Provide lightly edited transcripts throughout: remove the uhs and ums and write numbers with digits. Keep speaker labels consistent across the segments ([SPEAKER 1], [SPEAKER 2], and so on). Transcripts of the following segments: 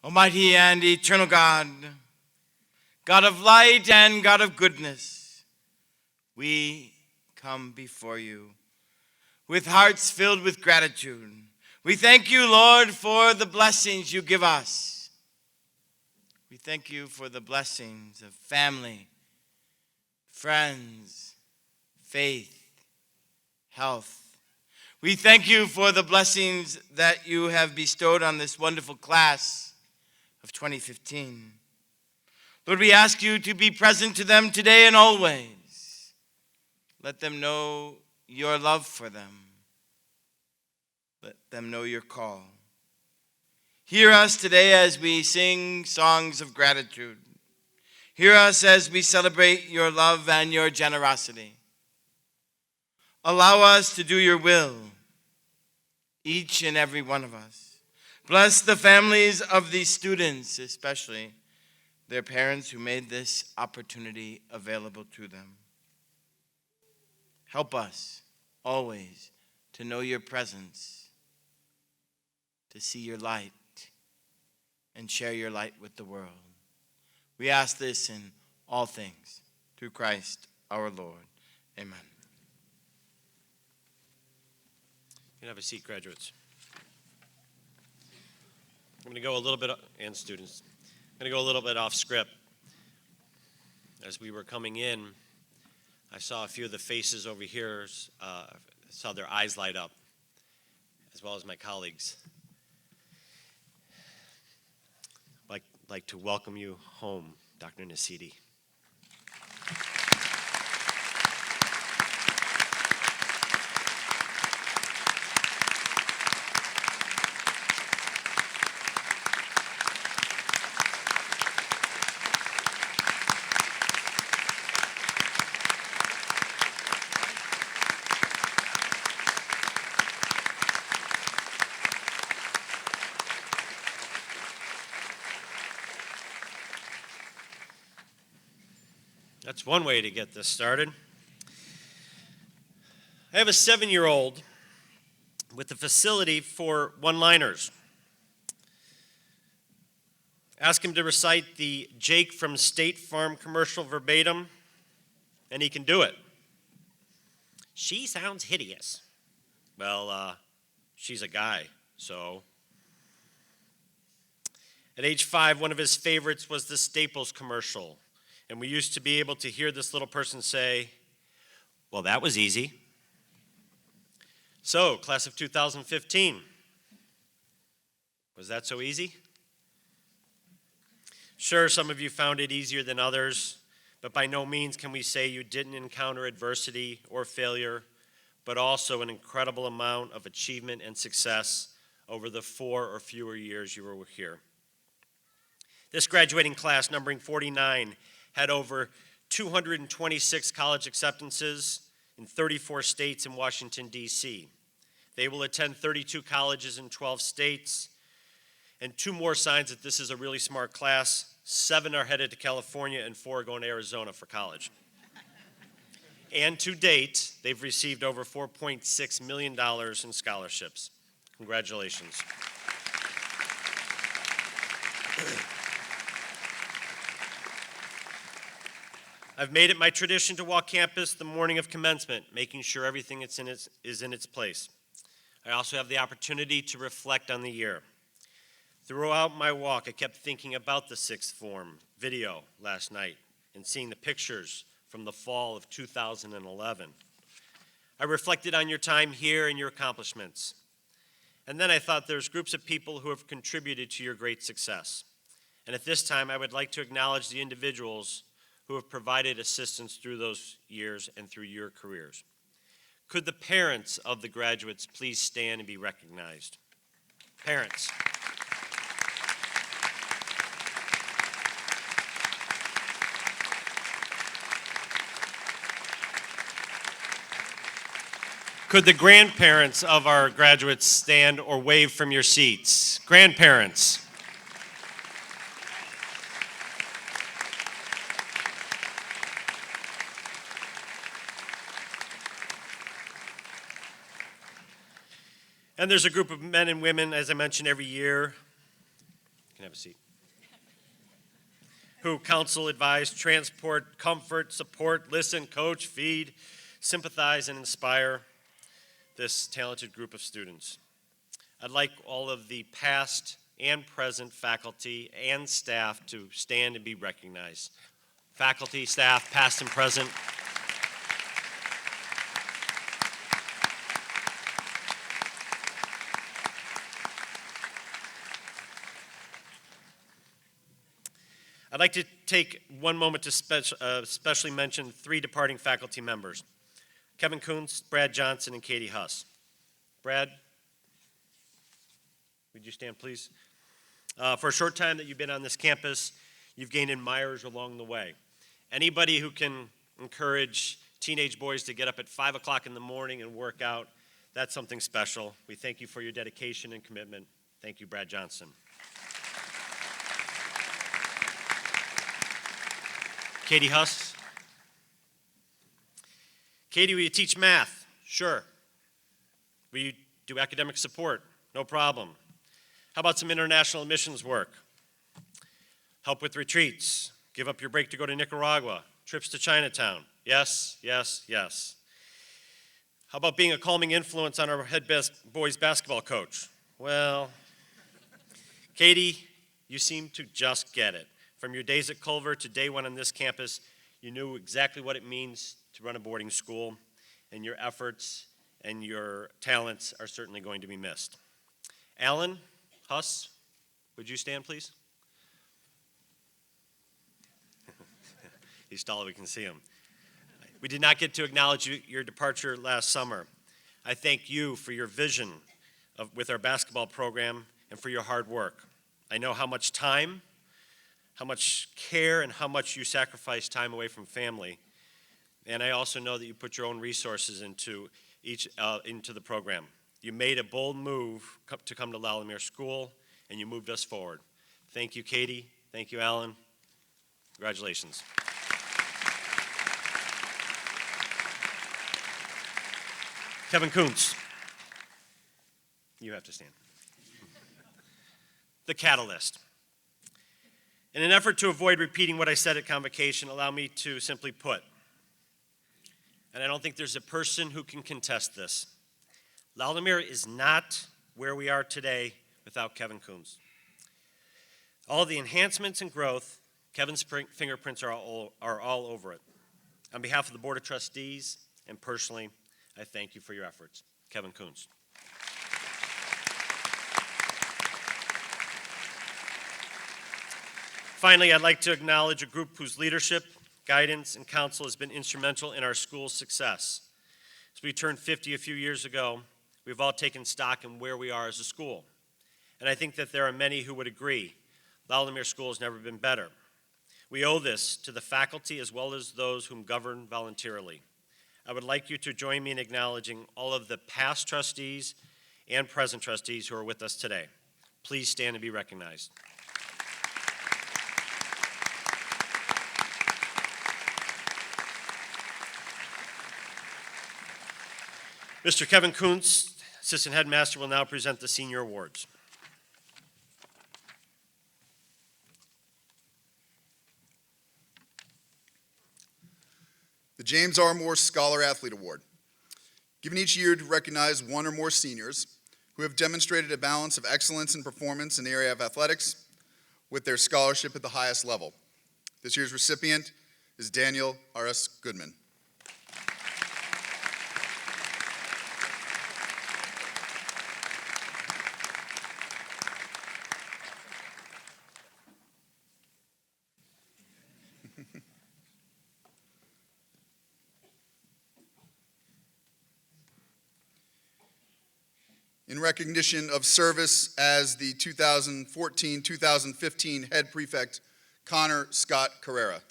[SPEAKER 1] Almighty and eternal God, God of light and God of goodness, we come before you with hearts filled with gratitude. We thank you, Lord, for the blessings you give us. We thank you for the blessings of family, friends, faith, health. We thank you for the blessings that you have bestowed on this wonderful class of 2015. Lord, we ask you to be present to them today and always. Let them know your love for them. Let them know your call. Hear us today as we sing songs of gratitude. Hear us as we celebrate your love and your generosity. Allow us to do your will, each and every one of us. Bless the families of these students, especially their parents who made this opportunity available to them. Help us always to know your presence, to see your light, and share your light with the world. We ask this in all things through Christ our Lord. Amen.
[SPEAKER 2] You can have a seat, graduates. I'm going to go a little bit, and students, I'm going to go a little bit off script. As we were coming in, I saw a few of the faces over here, saw their eyes light up, as well as my colleagues. I'd like to welcome you home, Dr. Nasidi. That's one way to get this started. I have a 7-year-old with a facility for one-liners. Ask him to recite the Jake from State Farm commercial verbatim, and he can do it. She sounds hideous. Well, she's a guy, so. At age 5, one of his favorites was the Staples commercial. And we used to be able to hear this little person say, well, that was easy. So, class of 2015, was that so easy? Sure, some of you found it easier than others, but by no means can we say you didn't encounter adversity or failure, but also an incredible amount of achievement and success over the 4 or fewer years you were here. This graduating class, numbering 49, had over 226 college acceptances in 34 states and Washington, D.C. They will attend 32 colleges in 12 states, and 2 more signs that this is a really smart class. 7 are headed to California, and 4 are going to Arizona for college. And to date, they've received over $4.6 million in scholarships. Congratulations. I've made it my tradition to walk campus the morning of commencement, making sure everything is in its place. I also have the opportunity to reflect on the year. Throughout my walk, I kept thinking about the 6th form video last night and seeing the pictures from the fall of 2011. I reflected on your time here and your accomplishments. And then I thought there's groups of people who have contributed to your great success. And at this time, I would like to acknowledge the individuals who have provided assistance through those years and through your careers. Could the parents of the graduates please stand and be recognized? Parents. Could the grandparents of our graduates stand or wave from your seats? Grandparents. And there's a group of men and women, as I mentioned, every year can have a seat. Who counsel, advise, transport, comfort, support, listen, coach, feed, sympathize, and inspire this talented group of students. I'd like all of the past and present faculty and staff to stand and be recognized. Faculty, staff, past and present. I'd like to take one moment to especially mention 3 departing faculty members: Kevin Kuntz, Brad Johnson, and Katie Huss. Brad, would you stand, please? For a short time that you've been on this campus, you've gained admirers along the way. Anybody who can encourage teenage boys to get up at 5 o'clock in the morning and work out, that's something special. We thank you for your dedication and commitment. Thank you, Brad Johnson. Katie Huss. Katie, will you teach math? Sure. Will you do academic support? No problem. How about some international admissions work? Help with retreats? Give up your break to go to Nicaragua? Trips to Chinatown? Yes, yes, yes. How about being a calming influence on our head boys basketball coach? Well, Katie, you seem to just get it. From your days at Culver to day one on this campus, you knew exactly what it means to run a boarding school, and your efforts and your talents are certainly going to be missed. Alan Huss, would you stand, please? He's tall, we can see him. We did not get to acknowledge your departure last summer. I thank you for your vision with our basketball program and for your hard work. I know how much time, how much care, and how much you sacrifice time away from family. And I also know that you put your own resources into the program. You made a bold move to come to Lemare School, and you moved us forward. Thank you, Katie. Thank you, Alan. Congratulations. Kevin Kuntz. You have to stand. The catalyst. In an effort to avoid repeating what I said at convocation, allow me to simply put, and I don't think there's a person who can contest this, Lydon is not where we are today without Kevin Kuntz. All the enhancements and growth, Kevin's fingerprints are all over it. On behalf of the Board of Trustees and personally, I thank you for your efforts. Kevin Kuntz. Finally, I'd like to acknowledge a group whose leadership, guidance, and counsel has been instrumental in our school's success. As we turned 50 a few years ago, we've all taken stock in where we are as a school. And I think that there are many who would agree, Lemare School has never been better. We owe this to the faculty as well as those whom govern voluntarily. I would like you to join me in acknowledging all of the past trustees and present trustees who are with us today. Please stand and be recognized. Mr. Kevin Kuntz, Assistant Headmaster, will now present the senior awards.
[SPEAKER 3] The James R. Moore Scholar Athlete Award, given each year to recognize one or more seniors who have demonstrated a balance of excellence and performance in the area of athletics with their scholarship at the highest level. This year's recipient is Daniel R.S. Goodman. In recognition of service as the 2014-2015 Head Prefect, Connor Scott Carrera.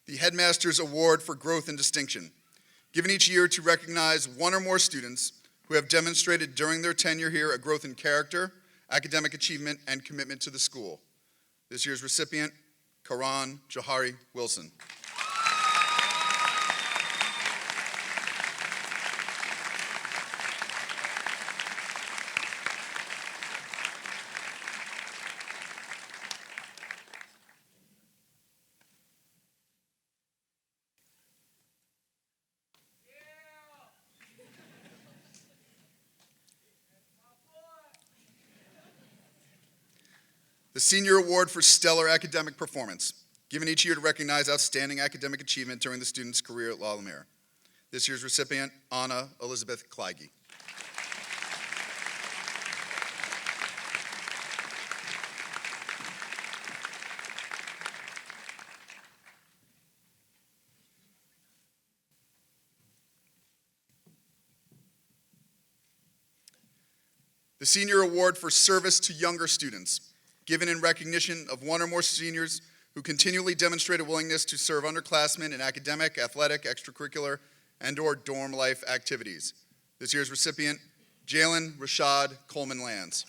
[SPEAKER 3] The Headmaster's Award for Growth and Distinction, given each year to recognize one or more students who have demonstrated during their tenure here a growth in character academic achievement, and commitment to the school. This year's recipient, Karan Johari Wilson. The Senior Award for Stellar Academic Performance, given each year to recognize outstanding academic achievement during the student's career at Lumire. This year's recipient, Anna Elizabeth Kleige. The Senior Award for Service to Younger Students, given in recognition of one or more seniors who continually demonstrate a willingness to serve underclassmen in academic, athletic, extracurricular, and/or dorm life activities. This year's recipient, Jalen Rashad Coleman Lands.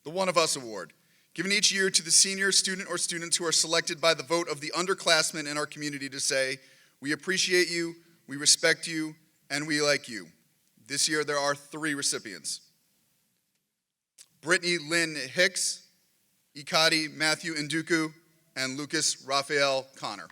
[SPEAKER 3] The One of Us Award, given each year to the senior student or students who are selected by the vote of the underclassmen in our community to say, we appreciate you, we respect you, and we like you. This year there are 3 recipients. Brittany Lynn Hicks, Ikadi Matthew Nduku, and Lucas Raphael Connor.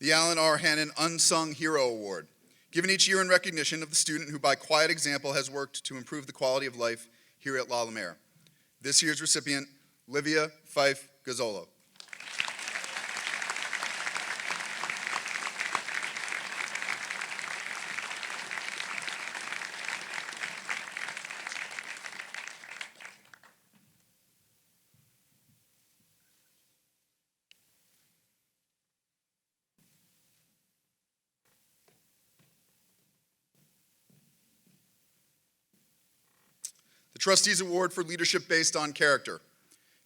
[SPEAKER 3] The Alan R. Hannon Unsung Hero Award, given each year in recognition of the student who by quiet example has worked to improve the quality of life here at Lemare. This year's recipient, Livia Fife Gazzolo. The Trustees Award for Leadership Based on Character,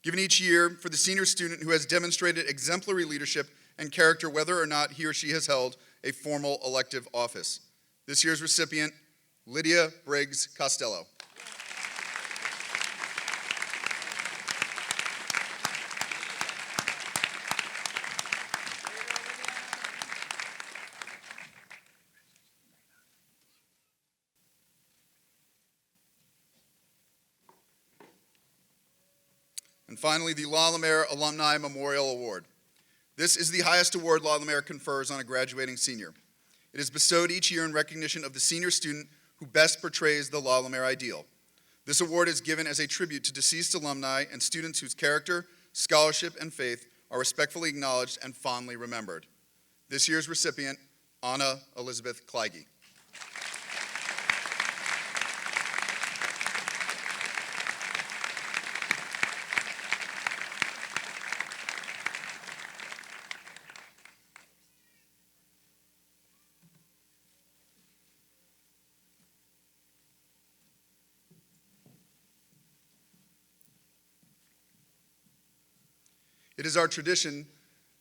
[SPEAKER 3] given each year for the senior student who has demonstrated exemplary leadership and character whether or not he or she has held a formal elective office. This year's recipient, Lydia Briggs Costello. And finally, the Lemare Alumni Memorial Award. This is the highest award Lemare confers on a graduating senior. It is bestowed each year in recognition of the senior student who best portrays the Lemare ideal. This award is given as a tribute to deceased alumni and students whose character, scholarship, and faith are respectfully acknowledged and fondly remembered. This year's recipient, Anna Elizabeth Kleige. It is our tradition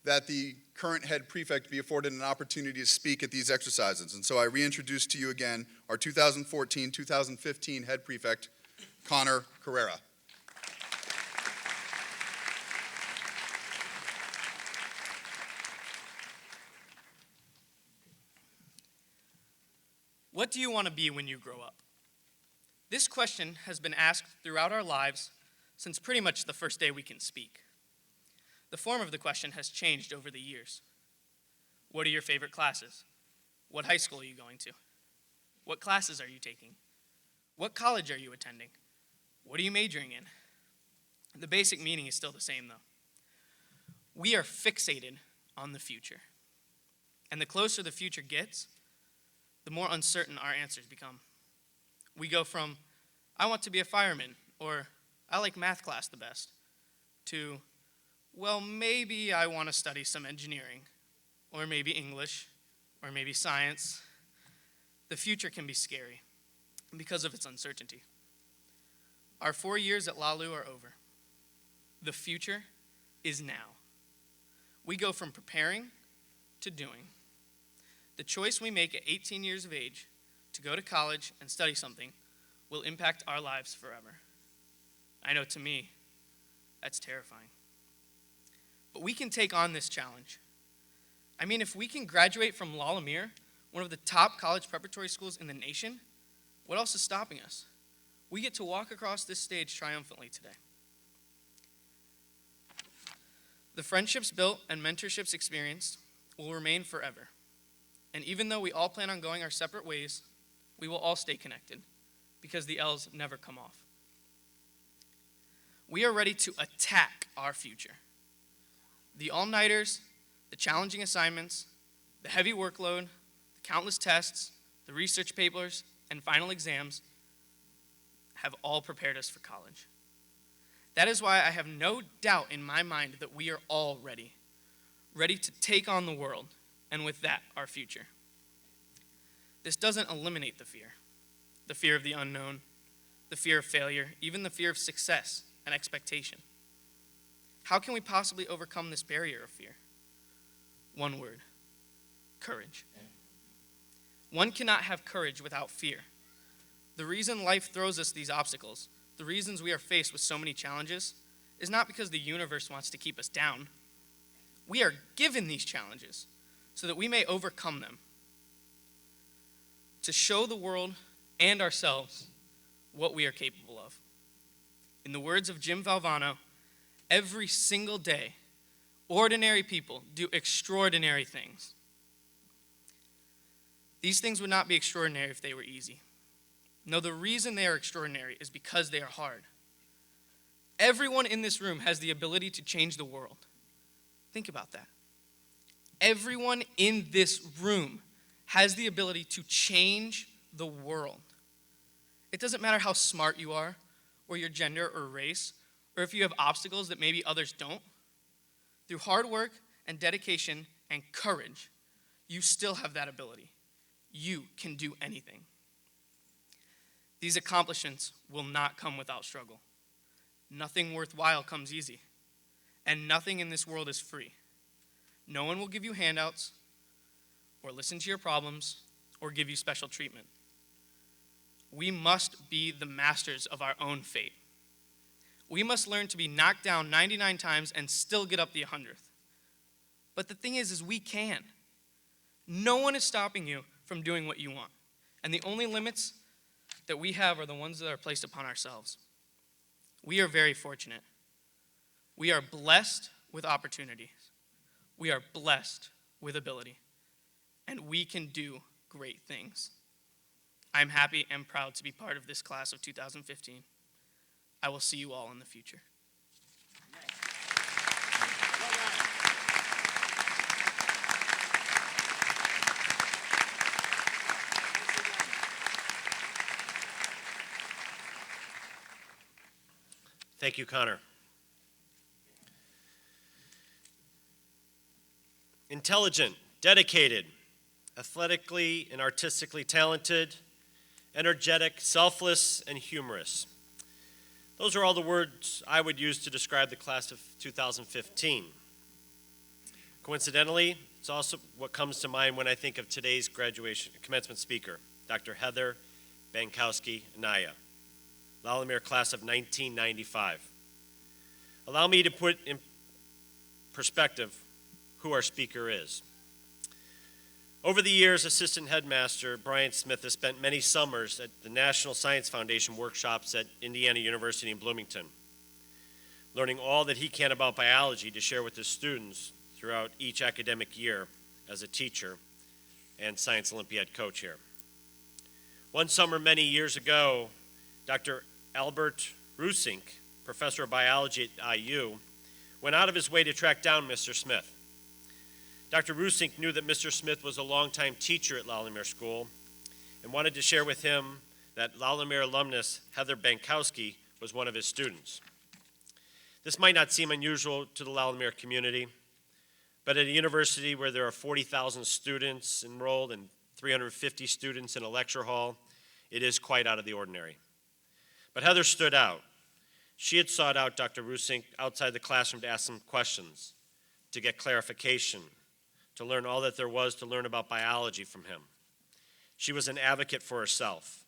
[SPEAKER 3] that the current head prefect be afforded an opportunity to speak at these exercises. And so I reintroduce to you again our 2014-2015 head prefect, Connor Carrera.
[SPEAKER 4] What do you want to be when you grow up? This question has been asked throughout our lives since pretty much the first day we can speak. The form of the question has changed over the years. What are your favorite classes? What high school are you going to? What classes are you taking? What college are you attending? What are you majoring in? The basic meaning is still the same, though. We are fixated on the future. And the closer the future gets, the more uncertain our answers become. We go from, I want to be a fireman, or I like math class the best, to, well, maybe I want to study some engineering, or maybe English, or maybe science. The future can be scary because of its uncertainty. Our 4 years at LaLu are over. The future is now. We go from preparing to doing. The choice we make at 18 years of age to go to college and study something will impact our lives forever. I know to me, that's terrifying. But we can take on this challenge. I mean, if we can graduate from Lumire, one of the top college preparatory schools in the nation, what else is stopping us? We get to walk across this stage triumphantly today. The friendships built and mentorships experienced will remain forever. And even though we all plan on going our separate ways, we will all stay connected because the L's never come off. We are ready to attack our future. The all-nighters, the challenging assignments, the heavy workload, the countless tests, the research papers, and final exams have all prepared us for college. That is why I have no doubt in my mind that we are all ready to take on the world, and with that, our future. This doesn't eliminate the fear of the unknown, the fear of failure, even the fear of success and expectation. How can we possibly overcome this barrier of fear? One word: courage. One cannot have courage without fear. The reason life throws us these obstacles, the reasons we are faced with so many challenges, is not because the universe wants to keep us down. We are given these challenges so that we may overcome them, to show the world and ourselves what we are capable of. In the words of Jim Valvano, every single day, ordinary people do extraordinary things. These things would not be extraordinary if they were easy. No, the reason they are extraordinary is because they are hard. Everyone in this room has the ability to change the world. Think about that. Everyone in this room has the ability to change the world. It doesn't matter how smart you are, or your gender or race, or if you have obstacles that maybe others don't. Through hard work and dedication and courage, you still have that ability. You can do anything. These accomplishments will not come without struggle. Nothing worthwhile comes easy, and nothing in this world is free. No one will give you handouts, or listen to your problems, or give you special treatment. We must be the masters of our own fate. We must learn to be knocked down 99 times and still get up the 100th. But the thing is we can. No one is stopping you from doing what you want. And the only limits that we have are the ones that are placed upon ourselves. We are very fortunate. We are blessed with opportunities. We are blessed with ability. And we can do great things. I'm happy and proud to be part of this class of 2015. I will see you all in the future.
[SPEAKER 2] Thank you, Connor. Intelligent, dedicated, athletically and artistically talented, energetic, selfless, and humorous. Those are all the words I would use to describe the class of 2015. Coincidentally, it's also what comes to mind when I think of today's commencement speaker, Dr. Heather Bankowski-Anaya, Lumire class of 1995. Allow me to put in perspective who our speaker is. Over the years, Assistant Headmaster Brian Smith has spent many summers at the National Science Foundation workshops at Indiana University in Bloomington, learning all that he can about biology to share with his students throughout each academic year as a teacher and Science Olympiad coach here. One summer many years ago, Dr. Albert Rusink, professor of biology at IU, went out of his way to track down Mr. Smith. Dr. Rusink knew that Mr. Smith was a longtime teacher at Lumiere School and wanted to share with him that Lumiere alumnus Heather Bankowski was one of his students. This might not seem unusual to the Lumiere community, but at a university where there are 40,000 students enrolled and 350 students in a lecture hall, it is quite out of the ordinary. But Heather stood out. She had sought out Dr. Rusink outside the classroom to ask some questions, to get clarification, to learn all that there was to learn about biology from him. She was an advocate for herself.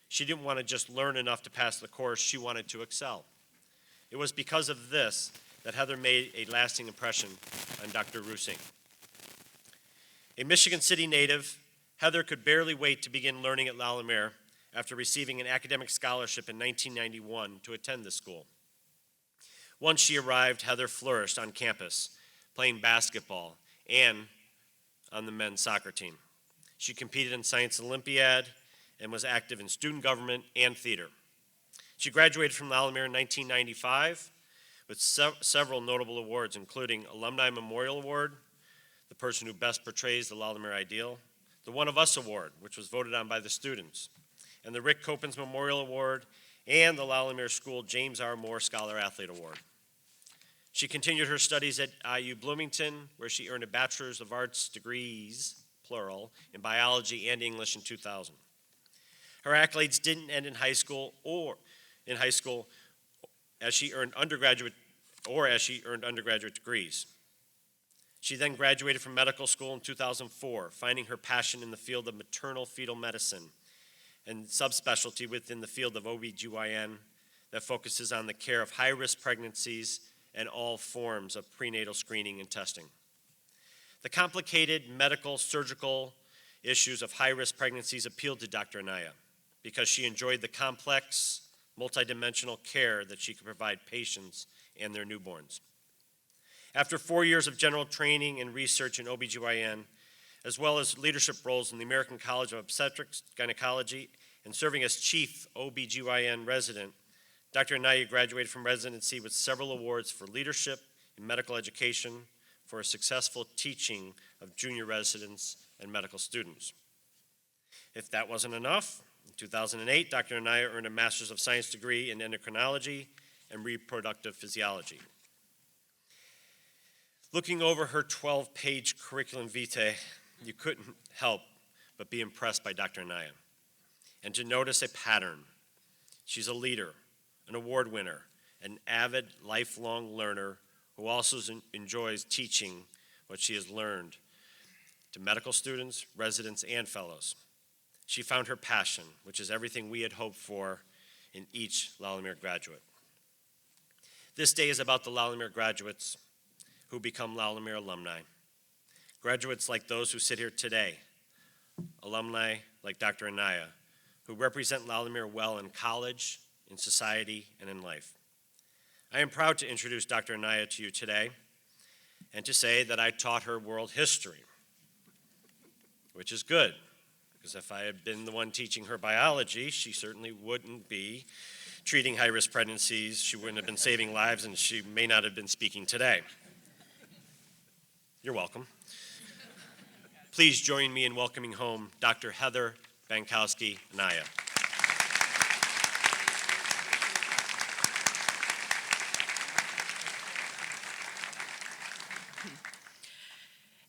[SPEAKER 2] She didn't want to just learn enough to pass the course, she wanted to excel. It was because of this that Heather made a lasting impression on Dr. Rusink. A Michigan City native, Heather could barely wait to begin learning at Lumiere after receiving an academic scholarship in 1991 to attend the school. Once she arrived, Heather flourished on campus, playing basketball and on the men's soccer team. She competed in Science Olympiad and was active in student government and theater. She graduated from Lumiere in 1995 with several notable awards, including Alumni Memorial Award, the person who best portrays the Lumiere ideal, the One of Us Award, which was voted on by the students, and the Rick Copens Memorial Award, and the Lumiere School James R. Moore Scholar Athlete Award. She continued her studies at IU Bloomington, where she earned a Bachelor's of Arts degrees, plural, in biology and English in 2000. Her accolades didn't end in high school as she earned undergraduate degrees. She then graduated from medical school in 2004, finding her passion in the field of maternal fetal medicine and subspecialty within the field of OBGYN that focuses on the care of high-risk pregnancies and all forms of prenatal screening and testing. The complicated medical, surgical issues of high-risk pregnancies appealed to Dr. Anaya because she enjoyed the complex, multidimensional care that she could provide patients and their newborns. After 4 years of general training and research in OBGYN, as well as leadership roles in the American College of Obstetrics, Gynecology, and serving as chief OBGYN resident, Dr. Anaya graduated from residency with several awards for leadership in medical education for a successful teaching of junior residents and medical students. If that wasn't enough, in 2008, Dr. Anaya earned a Master's of Science degree in endocrinology and reproductive physiology. Looking over her 12-page curriculum vitae, you couldn't help but be impressed by Dr. Anaya and to notice a pattern. She's a leader, an award winner, an avid lifelong learner who also enjoys teaching what she has learned to medical students, residents, and fellows. She found her passion, which is everything we had hoped for in each Lumiere graduate. This day is about the Lumiere graduates who become Lumiere alumni. Graduates like those who sit here today, alumni like Dr. Anaya, who represent Lumiere well in college, in society, and in life. I am proud to introduce Dr. Anaya to you today and to say that I taught her world history, which is good, because if I had been the one teaching her biology, she certainly wouldn't be treating high-risk pregnancies, she wouldn't have been saving lives, and she may not have been speaking today. You're welcome. Please join me in welcoming home Dr. Heather Bankowski Anaya.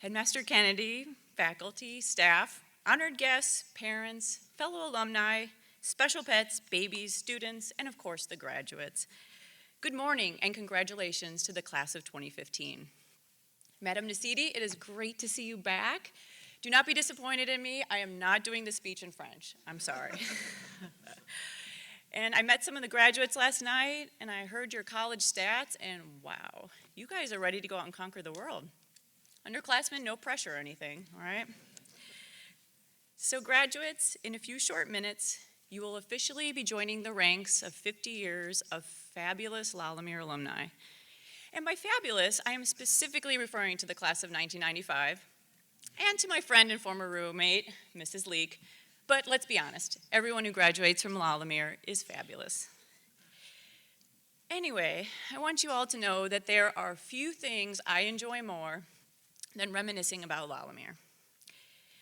[SPEAKER 5] Headmaster Kennedy, faculty, staff, honored guests, parents, fellow alumni, special pets, babies, students, and of course the graduates. Good morning and congratulations to the class of 2015. Madam Nasidi, it is great to see you back. Do not be disappointed in me. I am not doing the speech in French. I'm sorry. And I met some of the graduates last night, and I heard your college stats, and wow, you guys are ready to go out and conquer the world. Underclassmen, no pressure or anything, all right? So graduates, in a few short minutes, you will officially be joining the ranks of 50 years of fabulous Lumiere alumni. And by fabulous, I am specifically referring to the class of 1995, and to my friend and former roommate, Mrs. Leek. But let's be honest, everyone who graduates from Lumire is fabulous. Anyway, I want you all to know that there are few things I enjoy more than reminiscing about Lumire.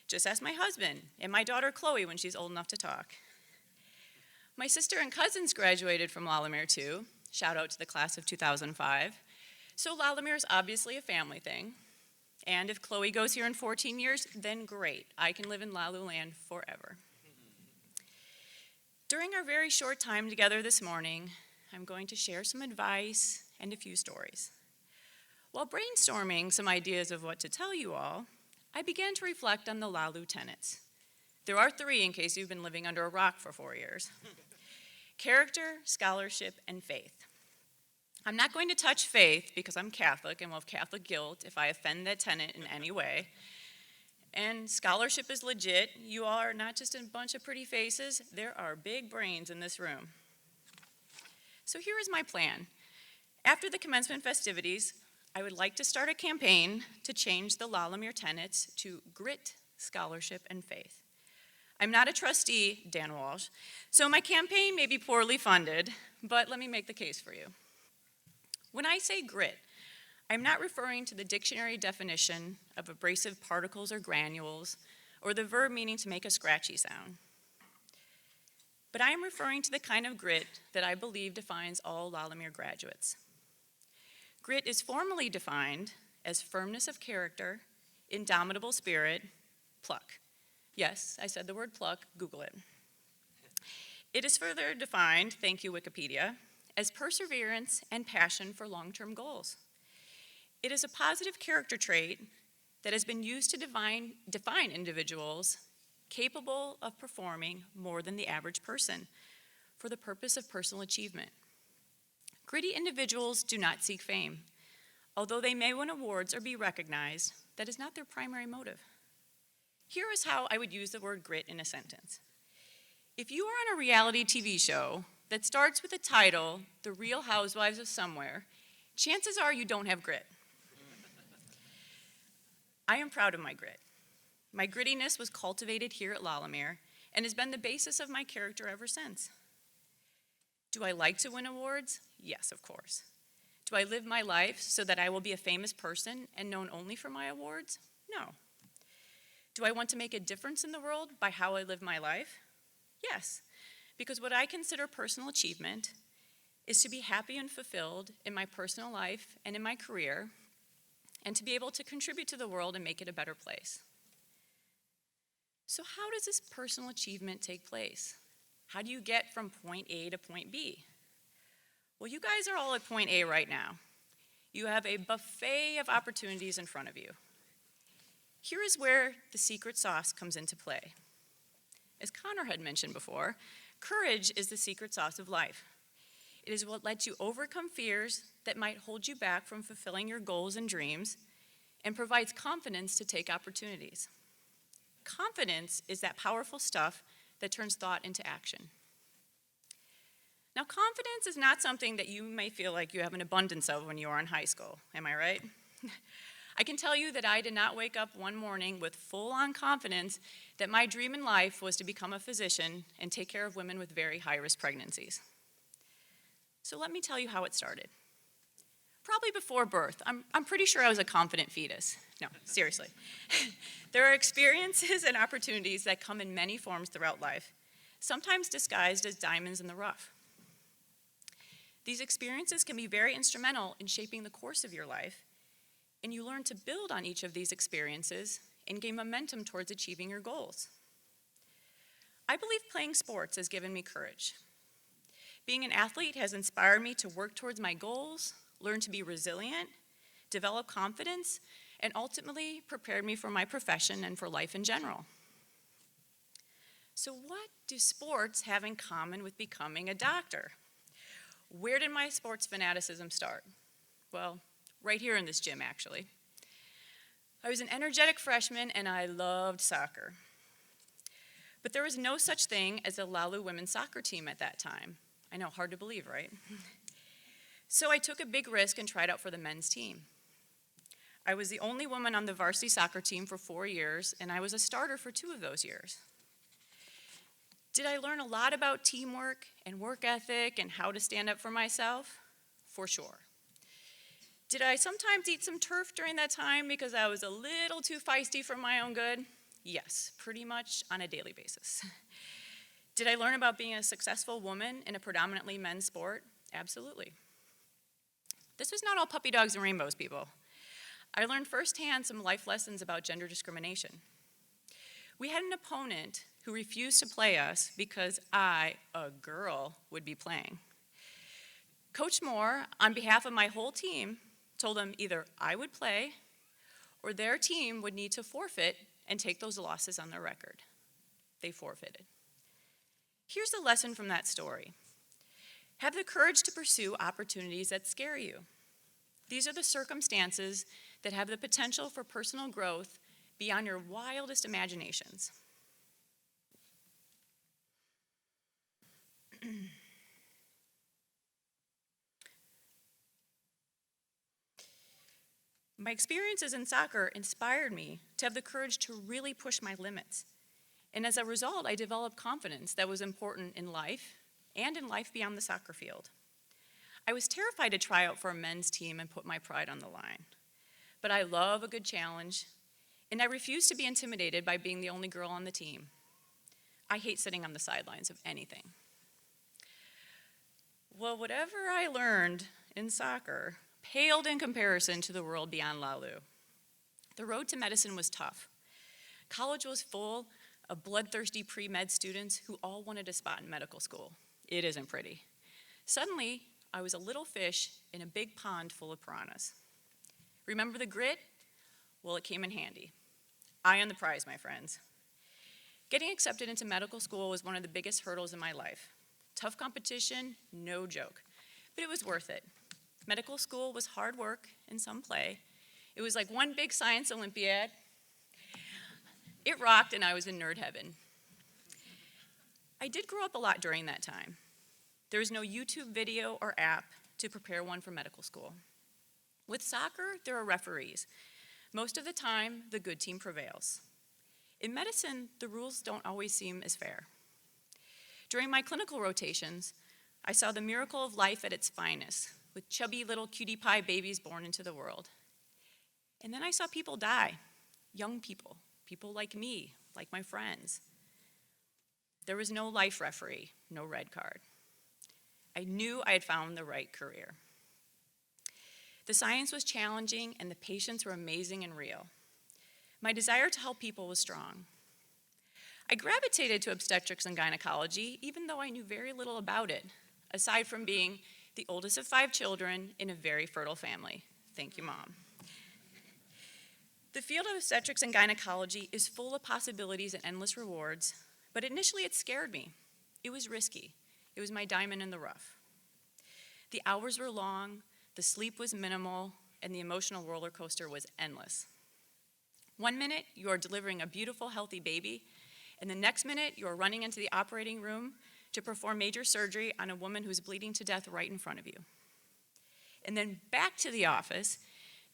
[SPEAKER 5] Just ask my husband and my daughter Chloe when she's old enough to talk. My sister and cousins graduated from Lumire too. Shout out to the class of 2005. So Lumire is obviously a family thing. And if Chloe goes here in 14 years, then great. I can live in Laluland forever. During our very short time together this morning, I'm going to share some advice and a few stories. While brainstorming some ideas of what to tell you all, I began to reflect on the Lalu tenets. There are 3 in case you've been living under a rock for 4 years. Character, scholarship, and faith. I'm not going to touch faith because I'm Catholic and will have Catholic guilt if I offend that tenet in any way. And scholarship is legit. You all are not just a bunch of pretty faces. There are big brains in this room. So here is my plan. After the commencement festivities, I would like to start a campaign to change the Lumire tenets to grit, scholarship, and faith. I'm not a trustee, Dan Walsh, so my campaign may be poorly funded, but let me make the case for you. When I say grit, I'm not referring to the dictionary definition of abrasive particles or granules, or the verb meaning to make a scratchy sound. But I am referring to the kind of grit that I believe defines all Lumire graduates. Grit is formally defined as firmness of character, indomitable spirit, pluck. Yes, I said the word pluck, Google it. It is further defined, thank you Wikipedia, as perseverance and passion for long-term goals. It is a positive character trait that has been used to define individuals capable of performing more than the average person for the purpose of personal achievement. Gritty individuals do not seek fame. Although they may win awards or be recognized, that is not their primary motive. Here is how I would use the word grit in a sentence. If you are on a reality TV show that starts with the title, The Real Housewives of Somewhere, chances are you don't have grit. I am proud of my grit. My grittiness was cultivated here at Lumire and has been the basis of my character ever since. Do I like to win awards? Yes, of course. Do I live my life so that I will be a famous person and known only for my awards? No. Do I want to make a difference in the world by how I live my life? Yes, because what I consider personal achievement is to be happy and fulfilled in my personal life and in my career, and to be able to contribute to the world and make it a better place. So how does this personal achievement take place? How do you get from point A to point B? Well, you guys are all at point A right now. You have a buffet of opportunities in front of you. Here is where the secret sauce comes into play. As Connor had mentioned before, courage is the secret sauce of life. It is what lets you overcome fears that might hold you back from fulfilling your goals and dreams, and provides confidence to take opportunities. Confidence is that powerful stuff that turns thought into action. Now, confidence is not something that you may feel like you have an abundance of when you are in high school. Am I right? I can tell you that I did not wake up one morning with full-on confidence that my dream in life was to become a physician and take care of women with very high-risk pregnancies. So let me tell you how it started. Probably before birth. I'm pretty sure I was a confident fetus. No, seriously. There are experiences and opportunities that come in many forms throughout life, sometimes disguised as diamonds in the rough. These experiences can be very instrumental in shaping the course of your life, and you learn to build on each of these experiences and gain momentum towards achieving your goals. I believe playing sports has given me courage. Being an athlete has inspired me to work towards my goals, learn to be resilient, develop confidence, and ultimately prepared me for my profession and for life in general. So what do sports have in common with becoming a doctor? Where did my sports fanaticism start? Well, right here in this gym, actually. I was an energetic freshman and I loved soccer. But there was no such thing as a Lalu women's soccer team at that time. I know, hard to believe, right? So I took a big risk and tried out for the men's team. I was the only woman on the varsity soccer team for 4 years, and I was a starter for 2 of those years. Did I learn a lot about teamwork and work ethic and how to stand up for myself? For sure. Did I sometimes eat some turf during that time because I was a little too feisty for my own good? Yes, pretty much on a daily basis. Did I learn about being a successful woman in a predominantly men's sport? Absolutely. This was not all puppy dogs and rainbows, people. I learned firsthand some life lessons about gender discrimination. We had an opponent who refused to play us because I, a girl, would be playing. Coach Moore, on behalf of my whole team, told them either I would play or their team would need to forfeit and take those losses on their record. They forfeited. Here's the lesson from that story. Have the courage to pursue opportunities that scare you. These are the circumstances that have the potential for personal growth beyond your wildest imaginations. My experiences in soccer inspired me to have the courage to really push my limits. And as a result, I developed confidence that was important in life and in life beyond the soccer field. I was terrified to try out for a men's team and put my pride on the line. But I love a good challenge, and I refuse to be intimidated by being the only girl on the team. I hate sitting on the sidelines of anything. Well, whatever I learned in soccer paled in comparison to the world beyond Lalu. The road to medicine was tough. College was full of bloodthirsty pre-med students who all wanted a spot in medical school. It isn't pretty. Suddenly, I was a little fish in a big pond full of piranhas. Remember the grit? Well, it came in handy. Eye on the prize, my friends. Getting accepted into medical school was one of the biggest hurdles in my life. Tough competition, no joke, but it was worth it. Medical school was hard work and some play. It was like one big science Olympiad. It rocked, and I was in nerd heaven. I did grow up a lot during that time. There was no YouTube video or app to prepare one for medical school. With soccer, there are referees. Most of the time, the good team prevails. In medicine, the rules don't always seem as fair. During my clinical rotations, I saw the miracle of life at its finest, with chubby little cutie pie babies born into the world. And then I saw people die, young people, people like me, like my friends. There was no life referee, no red card. I knew I had found the right career. The science was challenging and the patients were amazing and real. My desire to help people was strong. I gravitated to obstetrics and gynecology, even though I knew very little about it, aside from being the oldest of 5 children in a very fertile family. Thank you, Mom. The field of obstetrics and gynecology is full of possibilities and endless rewards, but initially it scared me. It was risky. It was my diamond in the rough. The hours were long, the sleep was minimal, and the emotional roller coaster was endless. One minute, you are delivering a beautiful, healthy baby, and the next minute, you are running into the operating room to perform major surgery on a woman who's bleeding to death right in front of you. And then back to the office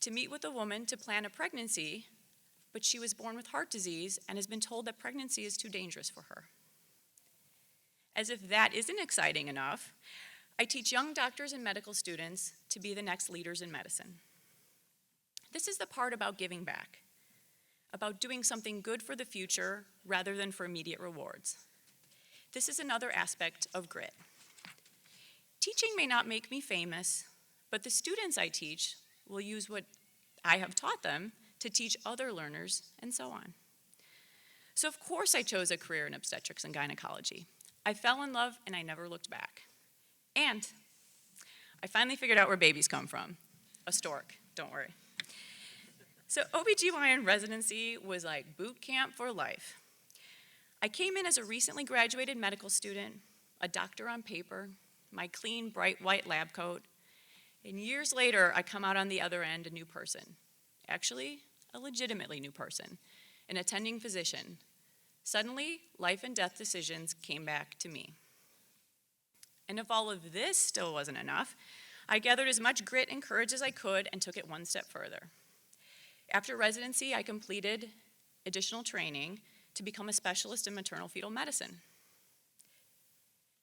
[SPEAKER 5] to meet with a woman to plan a pregnancy, but she was born with heart disease and has been told that pregnancy is too dangerous for her. As if that isn't exciting enough, I teach young doctors and medical students to be the next leaders in medicine. This is the part about giving back, about doing something good for the future rather than for immediate rewards. This is another aspect of grit. Teaching may not make me famous, but the students I teach will use what I have taught them to teach other learners, and so on. So of course I chose a career in obstetrics and gynecology. I fell in love and I never looked back. And I finally figured out where babies come from. A stork, don't worry. So OBGYN residency was like boot camp for life. I came in as a recently graduated medical student, a doctor on paper, my clean, bright white lab coat, and years later, I come out on the other end a new person. Actually, a legitimately new person, an attending physician. Suddenly, life and death decisions came back to me. And if all of this still wasn't enough, I gathered as much grit and courage as I could and took it one step further. After residency, I completed additional training to become a specialist in maternal fetal medicine.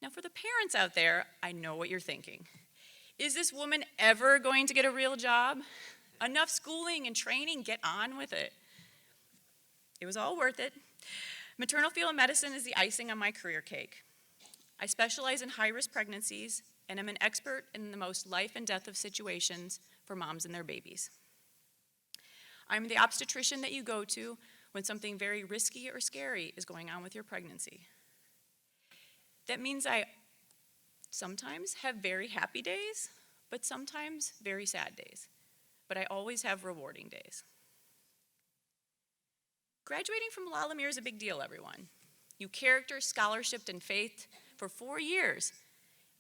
[SPEAKER 5] Now, for the parents out there, I know what you're thinking. Is this woman ever going to get a real job? Enough schooling and training, get on with it. It was all worth it. Maternal fetal medicine is the icing on my career cake. I specialize in high-risk pregnancies, and I'm an expert in the most life and death of situations for moms and their babies. I'm the obstetrician that you go to when something very risky or scary is going on with your pregnancy. That means I sometimes have very happy days, but sometimes very sad days. But I always have rewarding days. Graduating from Lumire is a big deal, everyone. You character, scholarshiped, and faith for 4 years,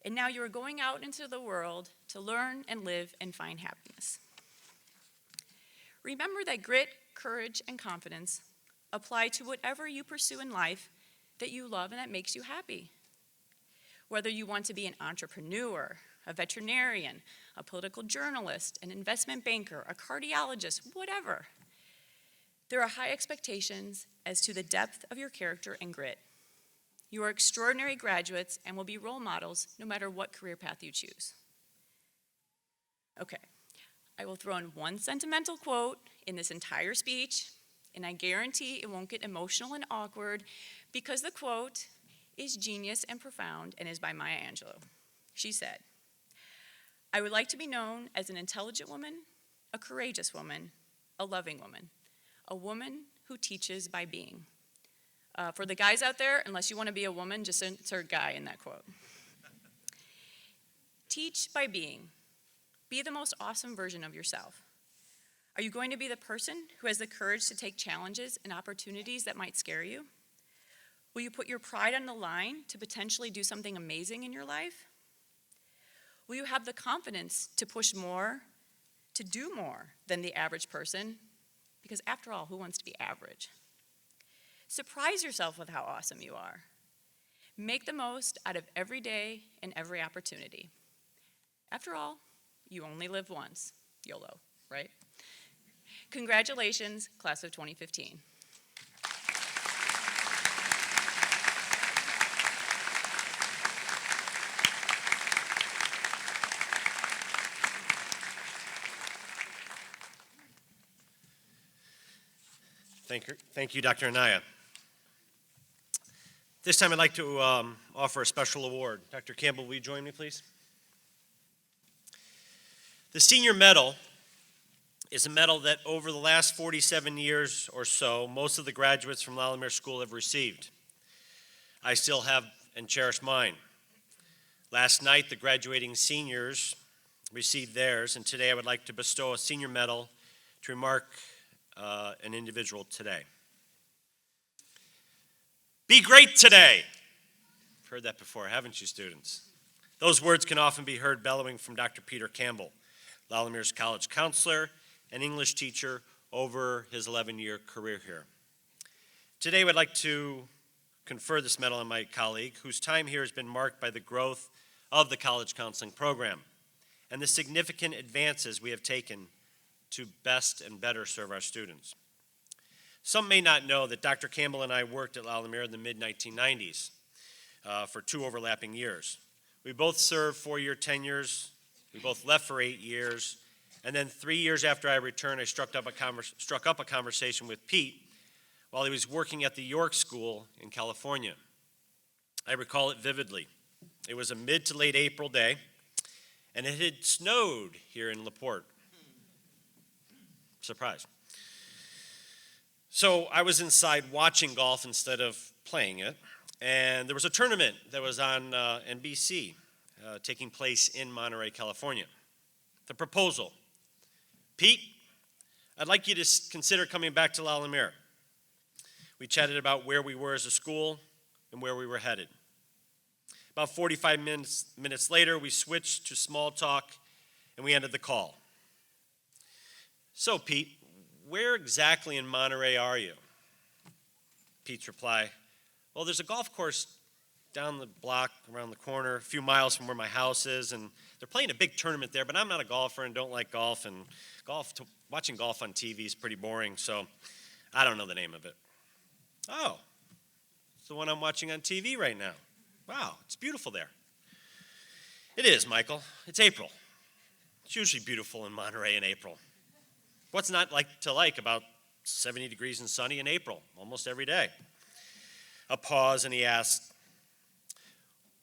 [SPEAKER 5] and now you are going out into the world to learn and live and find happiness. Remember that grit, courage, and confidence apply to whatever you pursue in life that you love and that makes you happy. Whether you want to be an entrepreneur, a veterinarian, a political journalist, an investment banker, a cardiologist, whatever. There are high expectations as to the depth of your character and grit. You are extraordinary graduates and will be role models no matter what career path you choose. Okay, I will throw in one sentimental quote in this entire speech, and I guarantee it won't get emotional and awkward because the quote is genius and profound and is by Maya Angelou. She said, "I would like to be known as an intelligent woman, a courageous woman, a loving woman, a woman who teaches by being." For the guys out there, unless you want to be a woman, just insert guy in that quote. Teach by being. Be the most awesome version of yourself. Are you going to be the person who has the courage to take challenges and opportunities that might scare you? Will you put your pride on the line to potentially do something amazing in your life? Will you have the confidence to push more, to do more than the average person? Because after all, who wants to be average? Surprise yourself with how awesome you are. Make the most out of every day and every opportunity. After all, you only live once. YOLO, right? Congratulations, class of 2015.
[SPEAKER 2] Thank you, Dr. Anaya. This time I'd like to offer a special award. Dr. Campbell, will you join me, please? The Senior Medal is a medal that over the last 47 years or so, most of the graduates from Lumire School have received. I still have and cherish mine. Last night, the graduating seniors received theirs, and today I would like to bestow a senior medal to remark an individual today. Be great today. You've heard that before, haven't you, students? Those words can often be heard bellowing from Dr. Peter Campbell, Lumire's college counselor and English teacher over his 11-year career here. Today, I'd like to confer this medal on my colleague, whose time here has been marked by the growth of the college counseling program and the significant advances we have taken to best and better serve our students. Some may not know that Dr. Campbell and I worked at Lumire in the mid-1990s for 2 overlapping years. We both served 4-year tenures. We both left for 8 years. And then 3 years after I returned, I struck up a conversation with Pete while he was working at the York School in California. I recall it vividly. It was a mid to late April day, and it had snowed here in LaPorte. Surprise. So I was inside watching golf instead of playing it, and there was a tournament that was on NBC taking place in Monterey, California. The proposal: Pete, I'd like you to consider coming back to Lumire. We chatted about where we were as a school and where we were headed. About 45 minutes later, we switched to small talk, and we ended the call. So, Pete, where exactly in Monterey are you? Pete's reply: well, there's a golf course down the block around the corner, a few miles from where my house is, and they're playing a big tournament there, but I'm not a golfer and don't like golf, and golf Watching golf on TV is pretty boring, so I don't know the name of it. Oh, it's the one I'm watching on TV right now. Wow, it's beautiful there. It is, Michael. It's April. It's usually beautiful in Monterey in April. What's not like about 70 degrees and sunny in April, almost every day? A pause, and he asked,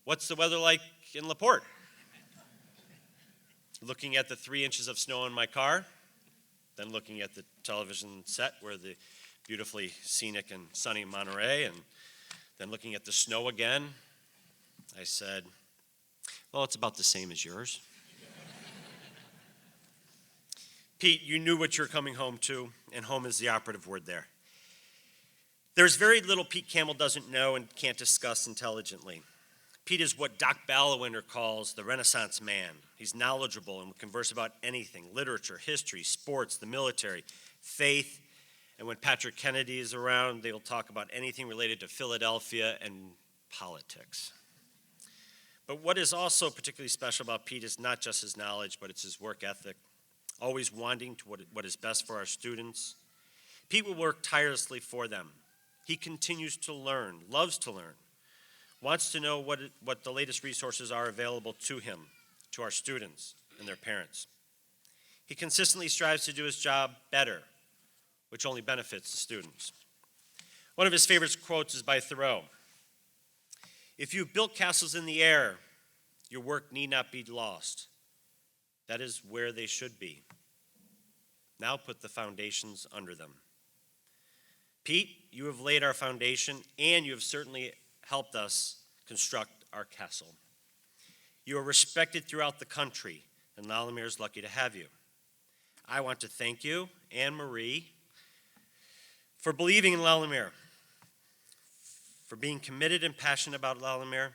[SPEAKER 2] what's the weather like in LaPorte? Looking at the 3 inches of snow in my car, then looking at the television set where the beautifully scenic and sunny Monterey, and then looking at the snow again, I said, well, it's about the same as yours. Pete, you knew what you're coming home to, and home is the operative word there. There's very little Pete Campbell doesn't know and can't discuss intelligently. Pete is what Doc Ballawinter calls the Renaissance man. He's knowledgeable and will converse about anything: literature, history, sports, the military, faith, and when Patrick Kennedy is around, they will talk about anything related to Philadelphia and politics. But what is also particularly special about Pete is not just his knowledge, but it's his work ethic, always wanting to what is best for our students. Pete will work tirelessly for them. He continues to learn, loves to learn, wants to know what the latest resources are available to him, to our students and their parents. He consistently strives to do his job better, which only benefits the students. One of his favorite quotes is by Thoreau. If you've built castles in the air, your work need not be lost. That is where they should be. Now put the foundations under them. Pete, you have laid our foundation, and you have certainly helped us construct our castle. You are respected throughout the country, and Lumire is lucky to have you. I want to thank you, Anne Marie, for believing in Lumire, for being committed and passionate about Lumire,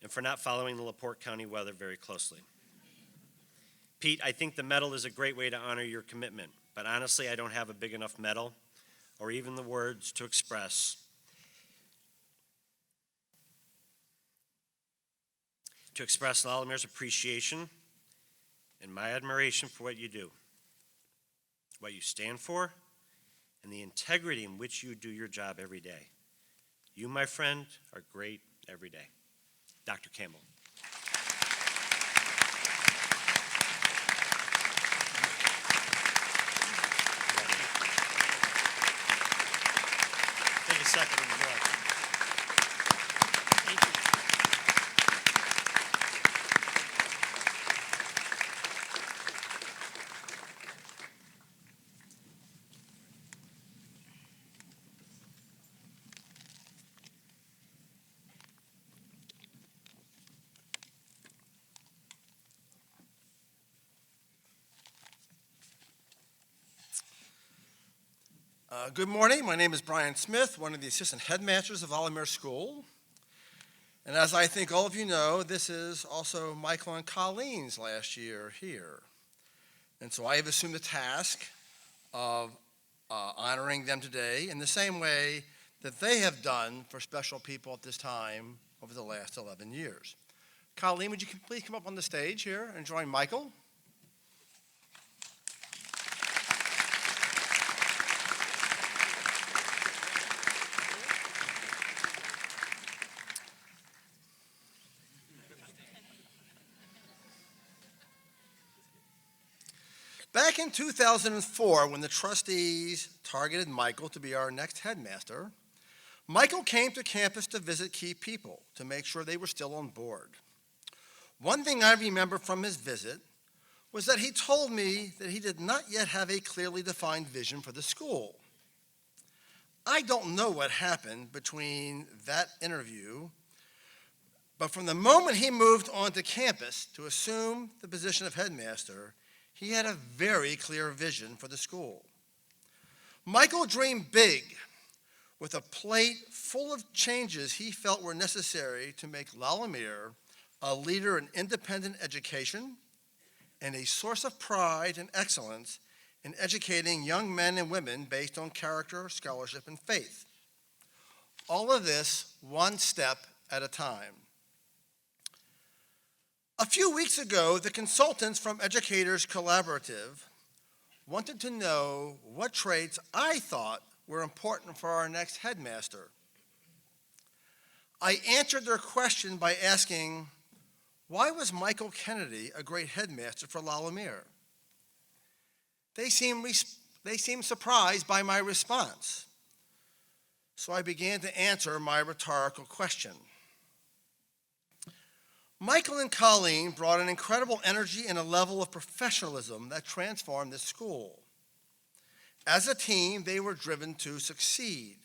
[SPEAKER 2] and for not following the LaPorte County weather very closely. Pete, I think the medal is a great way to honor your commitment, but honestly, I don't have a big enough medal or even the words to express Lumire's appreciation and my admiration for what you do, what you stand for, and the integrity in which you do your job every day. You, my friend, are great every day. Dr. Campbell. Take a second and enjoy.
[SPEAKER 4] Thank you.
[SPEAKER 6] Good morning. My name is Brian Smith, one of the assistant headmasters of Alumni School. And as I think all of you know, this is also Michael and Colleen's last year here. And so I have assumed the task of honoring them today in the same way that they have done for special people at this time over the last 11 years. Colleen, would you please come up on the stage here and join Michael? Back in 2004, when the trustees targeted Michael to be our next headmaster, Michael came to campus to visit key people to make sure they were still on board. One thing I remember from his visit was that he told me that he did not yet have a clearly defined vision for the school. I don't know what happened between that interview, but from the moment he moved onto campus to assume the position of headmaster, he had a very clear vision for the school. Michael dreamed big, with a plate full of changes he felt were necessary to make Lumire a leader in independent education and a source of pride and excellence in educating young men and women based on character, scholarship, and faith. All of this one step at a time. A few weeks ago, the consultants from Educators Collaborative wanted to know what traits I thought were important for our next headmaster. I answered their question by asking, why was Michael Kennedy a great headmaster for Lumiere? They seemed surprised by my response. So I began to answer my rhetorical question. Michael and Colleen brought an incredible energy and a level of professionalism that transformed this school. As a team, they were driven to succeed.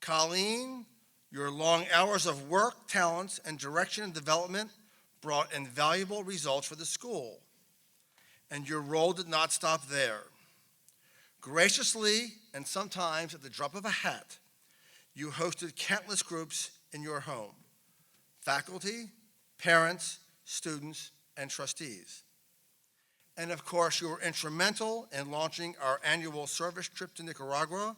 [SPEAKER 6] Colleen, your long hours of work, talents, and direction and development brought invaluable results for the school, and your role did not stop there. Graciously, and sometimes at the drop of a hat, you hosted countless groups in your home: faculty, parents, students, and trustees. And of course, you were instrumental in launching our annual service trip to Nicaragua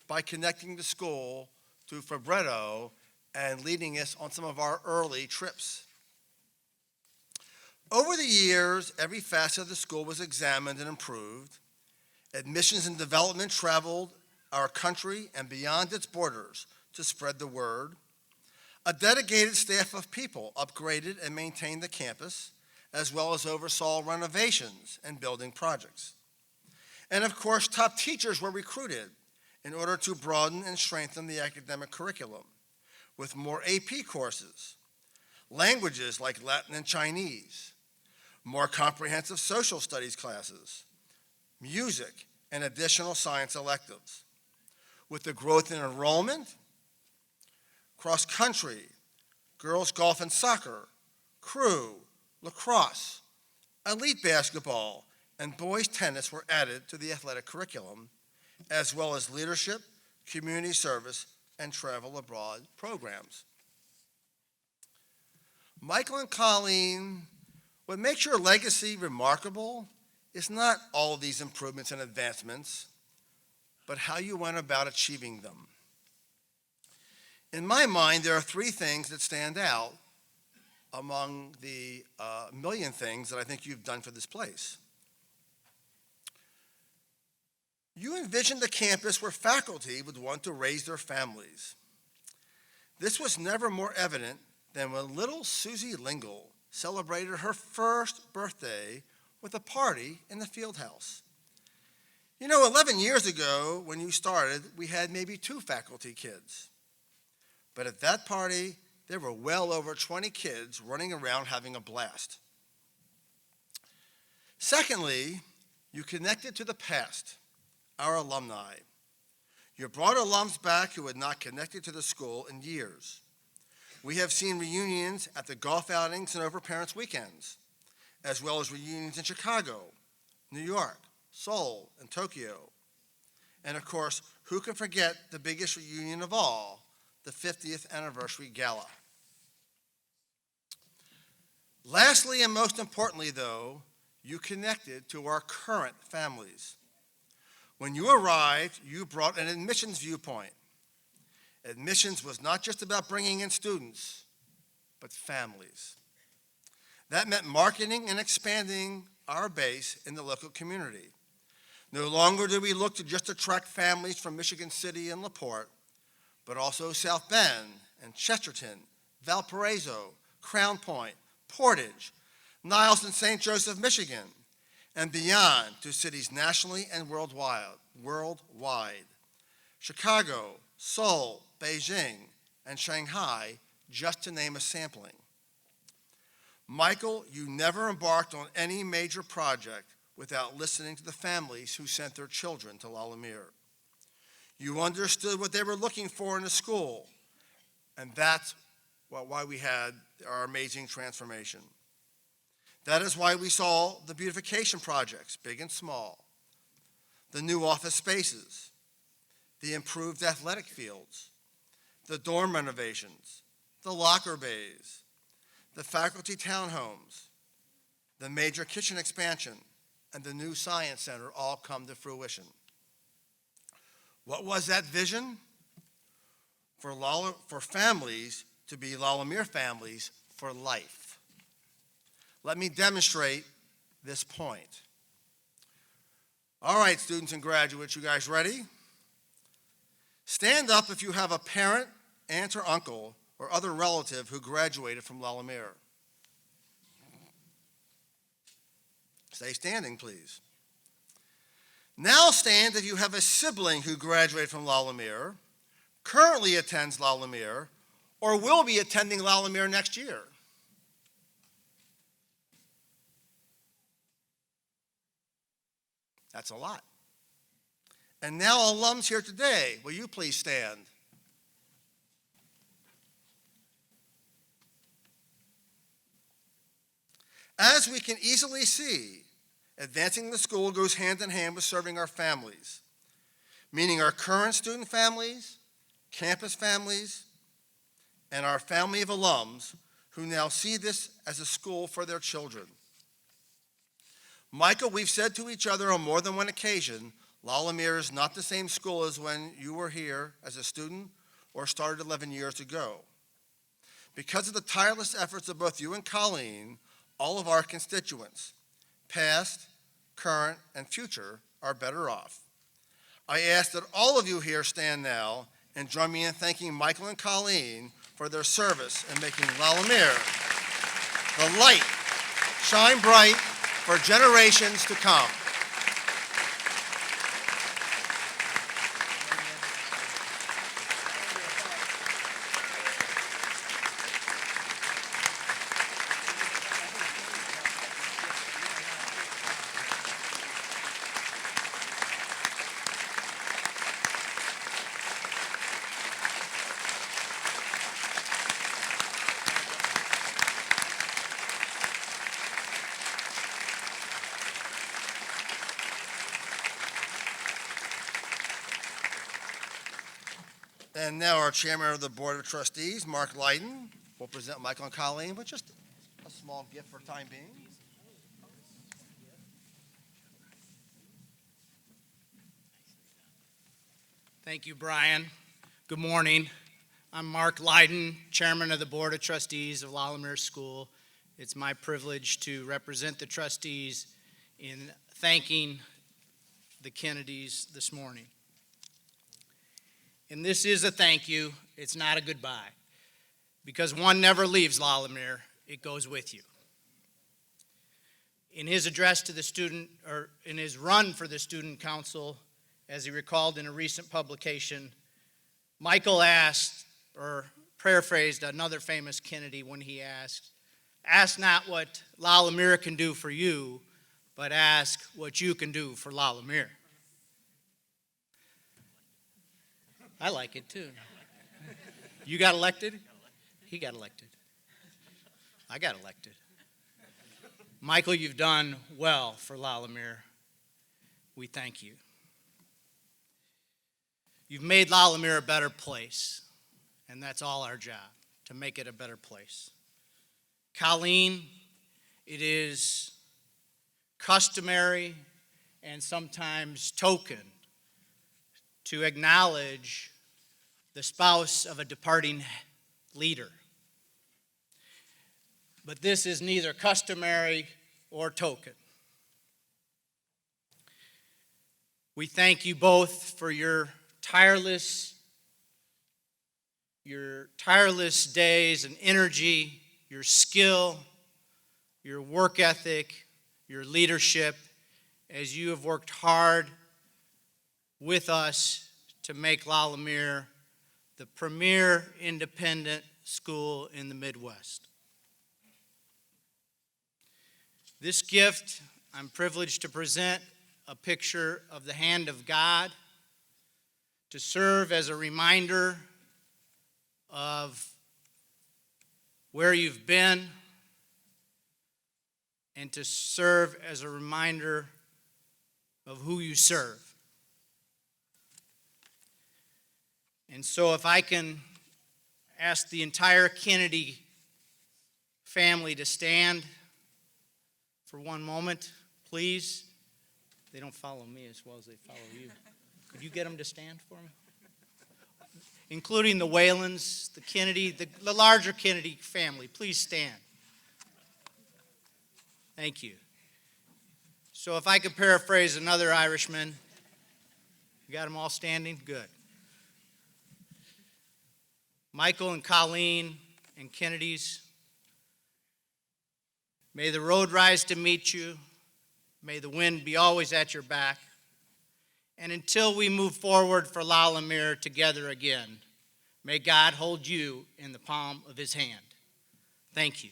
[SPEAKER 6] by connecting the school to Fabretto and leading us on some of our early trips. Over the years, every facet of the school was examined and improved. Admissions and development traveled our country and beyond its borders to spread the word. A dedicated staff of people upgraded and maintained the campus, as well as oversaw renovations and building projects. And of course, top teachers were recruited in order to broaden and strengthen the academic curriculum with more AP courses, languages like Latin and Chinese, more comprehensive social studies classes, music, and additional science electives. With the growth in enrollment, cross-country, girls golf and soccer, crew, lacrosse, elite basketball, and boys tennis were added to the athletic curriculum, as well as leadership, community service, and travel abroad programs. Michael and Colleen, what makes your legacy remarkable is not all of these improvements and advancements, but how you went about achieving them. In my mind, there are three things that stand out among the million things that I think you've done for this place. You envisioned a campus where faculty would want to raise their families. This was never more evident than when little Susie Lingle celebrated her first birthday with a party in the field house. You know, 11 years ago, when you started, we had maybe 2 faculty kids. But at that party, there were well over 20 kids running around having a blast. Secondly, you connected to the past, our alumni. You brought alums back who had not connected to the school in years. We have seen reunions at the golf outings and over parents' weekends, as well as reunions in Chicago, New York, Seoul, and Tokyo. And of course, who can forget the biggest reunion of all, the 50th anniversary gala. Lastly, and most importantly though, you connected to our current families. When you arrived, you brought an admissions viewpoint. Admissions was not just about bringing in students, but families. That meant marketing and expanding our base in the local community. No longer do we look to just attract families from Michigan City and LaPorte, but also South Bend and Chesterton, Valparaiso, Crown Point, Portage, Niles and St. Joseph, Michigan, and beyond to cities nationally and worldwide. Chicago, Seoul, Beijing, and Shanghai, just to name a sampling. Michael, you never embarked on any major project without listening to the families who sent their children to Lumiere. You understood what they were looking for in a school, and that's why we had our amazing transformation. That is why we saw the beautification projects, big and small, the new office spaces, the improved athletic fields, the dorm renovations, the locker bays, the faculty townhomes, the major kitchen expansion, and the new science center all come to fruition. What was that vision? For families to be Lumiere families for life. Let me demonstrate this point. All right, students and graduates, you guys ready? Stand up if you have a parent, aunt or uncle, or other relative who graduated from Lumiere. Stay standing, please. Now stand if you have a sibling who graduated from Lumiere, currently attends Lumiere, or will be attending Lumiere next year. That's a lot. And now alums here today, will you please stand? As we can easily see, advancing the school goes hand in hand with serving our families, meaning our current student families, campus families, and our family of alums who now see this as a school for their children. Michael, we've said to each other on more than one occasion, Lumiere is not the same school as when you were here as a student or started 11 years ago. Because of the tireless efforts of both you and Colleen, all of our constituents, past, current, and future, are better off. I ask that all of you here stand now and join me in thanking Michael and Colleen for their service in making Lumiere the light shine bright for generations to come. And now our chairman of the Board of Trustees, Mark Lydon, will present Michael and Colleen with just a small gift for time being.
[SPEAKER 7] Thank you, Brian. Good morning. I'm Mark Lydon, chairman of the Board of Trustees of Lumiere School. It's my privilege to represent the trustees in thanking the Kennedys this morning. And this is a thank you, it's not a goodbye, because one never leaves Lumiere, it goes with you. In his address to the student, or in his run for the student council, as he recalled in a recent publication, Michael asked, or paraphrased another famous Kennedy when he asked, "Ask not what Lumiere can do for you, but ask what you can do for Lumiere." I like it too. You got elected? He got elected. I got elected. Michael, you've done well for Lumiere. We thank you. You've made Lumiere a better place, and that's all our job, to make it a better place. Colleen, it is customary and sometimes token to acknowledge the spouse of a departing leader. But this is neither customary or token. We thank you both for your tireless days and energy, your skill, your work ethic, your leadership, as you have worked hard with us to make Lumiere the premier independent school in the Midwest. This gift, I'm privileged to present a picture of the hand of God to serve as a reminder of where you've been and to serve as a reminder of who you serve. And so if I can ask the entire Kennedy family to stand for one moment, please. They don't follow me as well as they follow you. Could you get them to stand for me? Including the Whalens, the Kennedy, the larger Kennedy family, please stand. Thank you. So if I could paraphrase another Irishman, you got them all standing? Good. Michael and Colleen and Kennedy's, may the road rise to meet you. May the wind be always at your back. And until we move forward for Lumire together again, may God hold you in the palm of his hand. Thank you.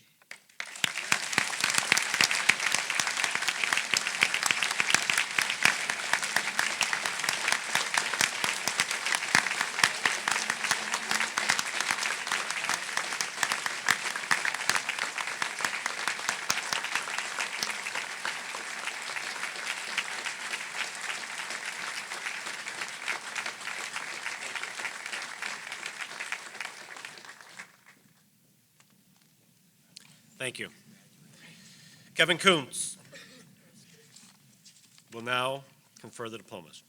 [SPEAKER 2] Thank you. Kevin Kuntz will now confer the diplomas.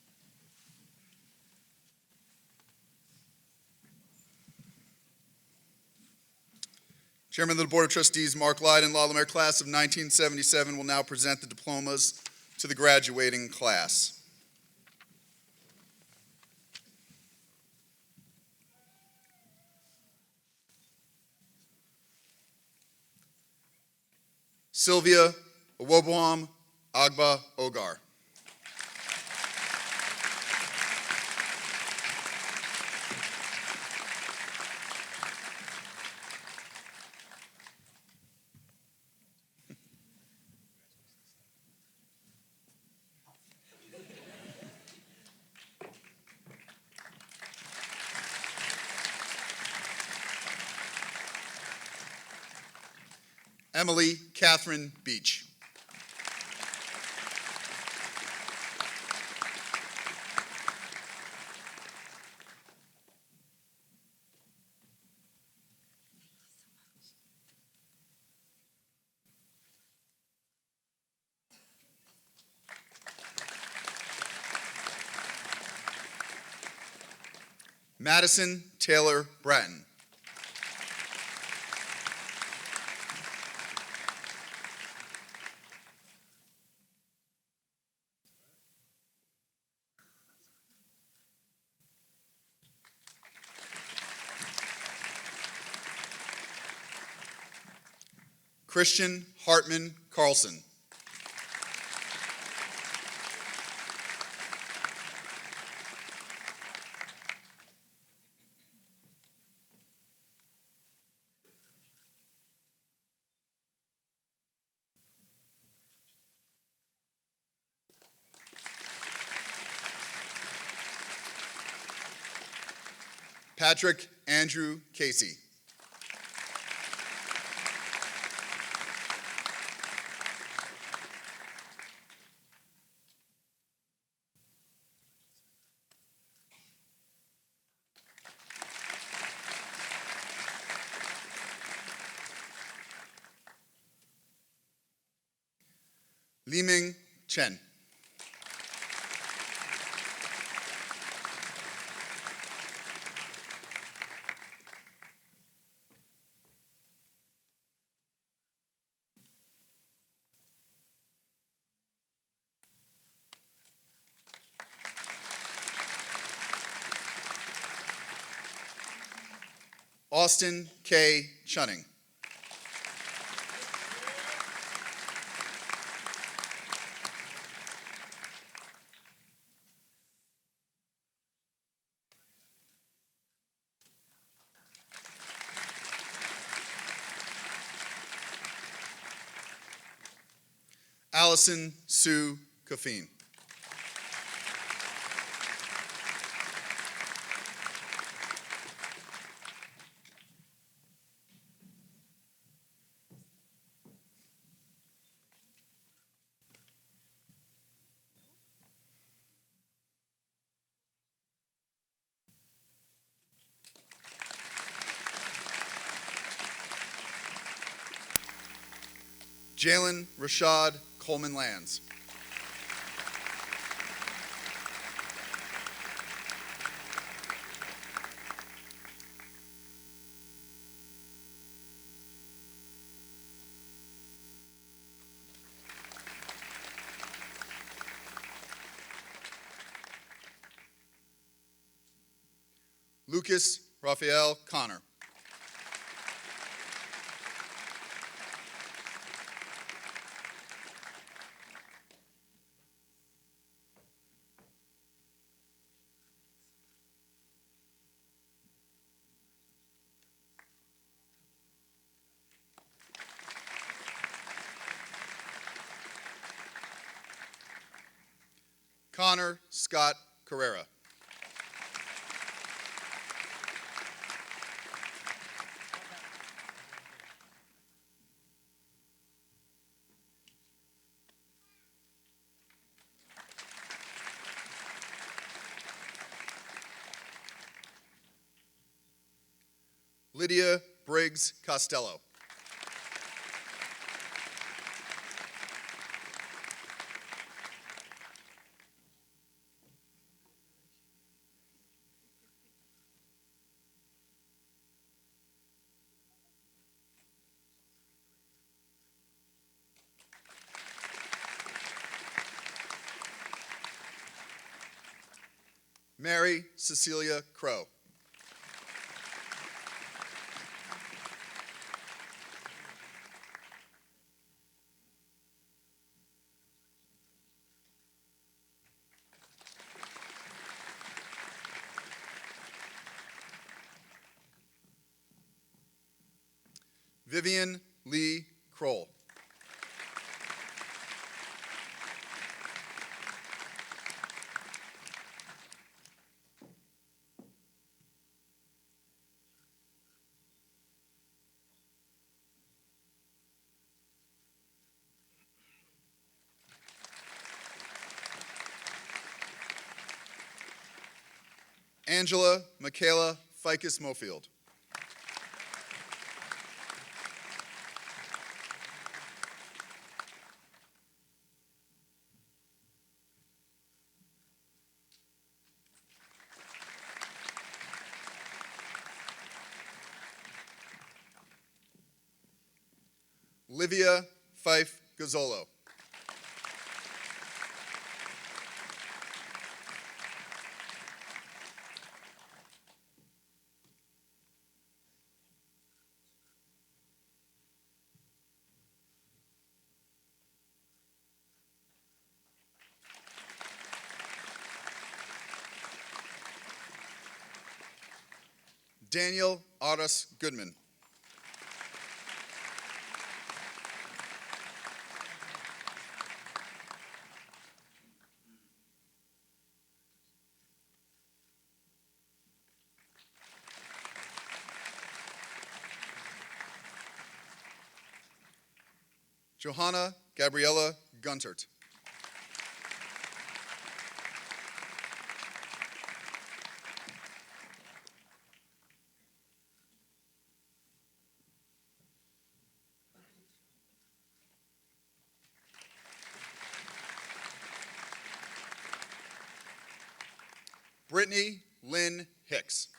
[SPEAKER 3] Chairman of the Board of Trustees, Mark Lydon, Lydon class of 1977 will now present the diplomas to the graduating class. Sylvia Owoboam Agba Ogar. Emily Catherine Beach. Madison Taylor Bratton. Christian Hartman Carlson. Patrick Andrew Casey. Liming Chen. Austin K. Chunning. Allison Sue Coffeen. Jalen Rashad Coleman Lands. Lucas Raphael Connor. Connor Scott Carrera. Lydia Briggs Costello. Mary Cecilia Crow. Vivian Lee Kroll. Angela Michaela Ficus Mofield. Livia Fife Gazzolo. Daniel Aras Goodman. Johanna Gabriella Guntert. Brittany Lynn Hicks.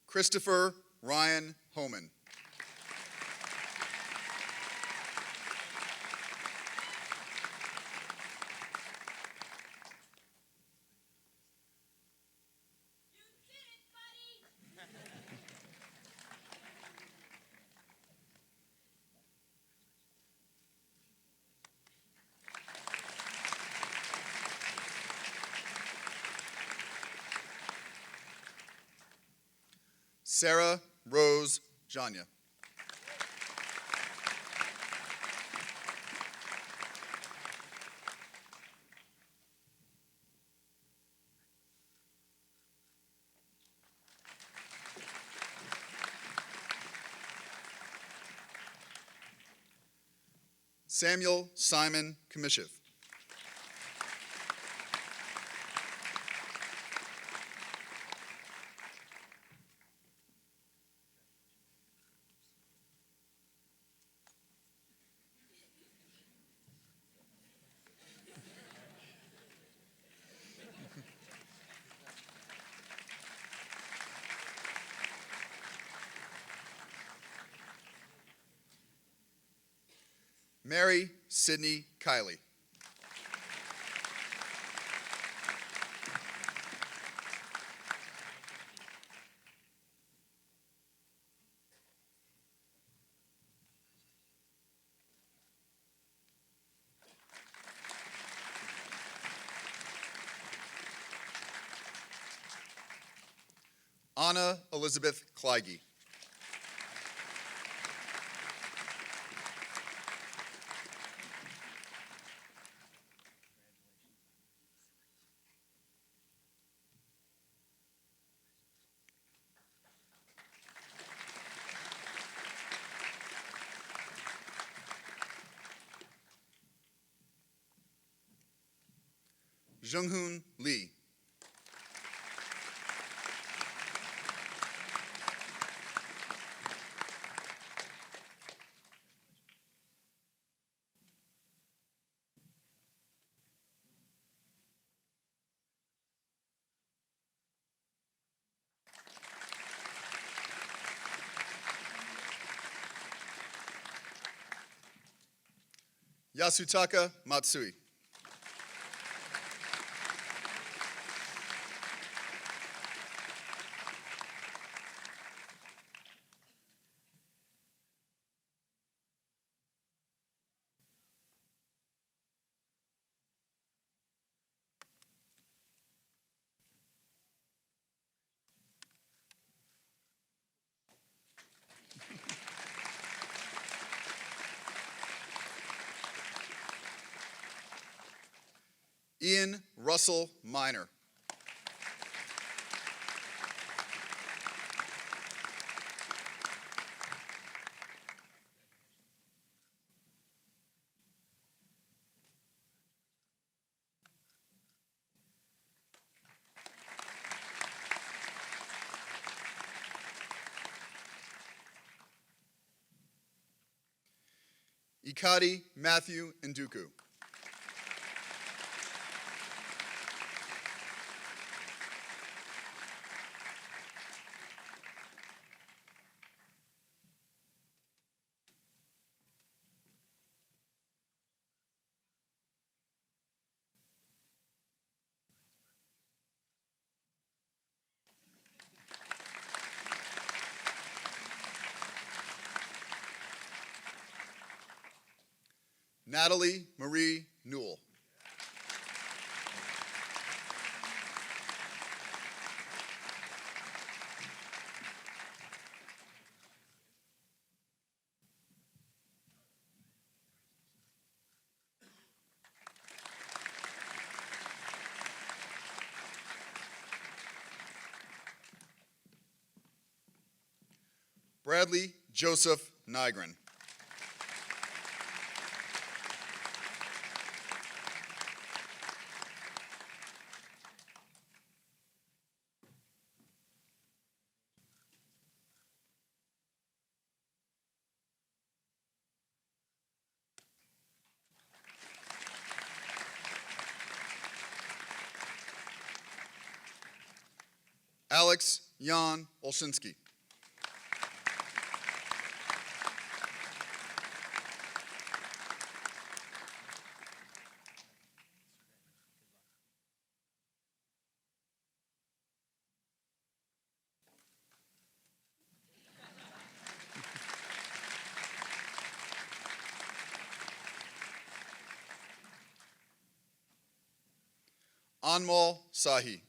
[SPEAKER 3] Christopher Ryan Homan. Sarah Rose Janya. Samuel Simon Komishev. Mary Sydney Kiley. Anna Elizabeth Kleige. Junghoon Lee. Yasutaka Matsui. Ian Russell Minor. Ikadi Matthew Nduku. Natalie Marie Newell. Bradley Joseph Nygren. Alex Jan Olshinsky. Anmol Sahi.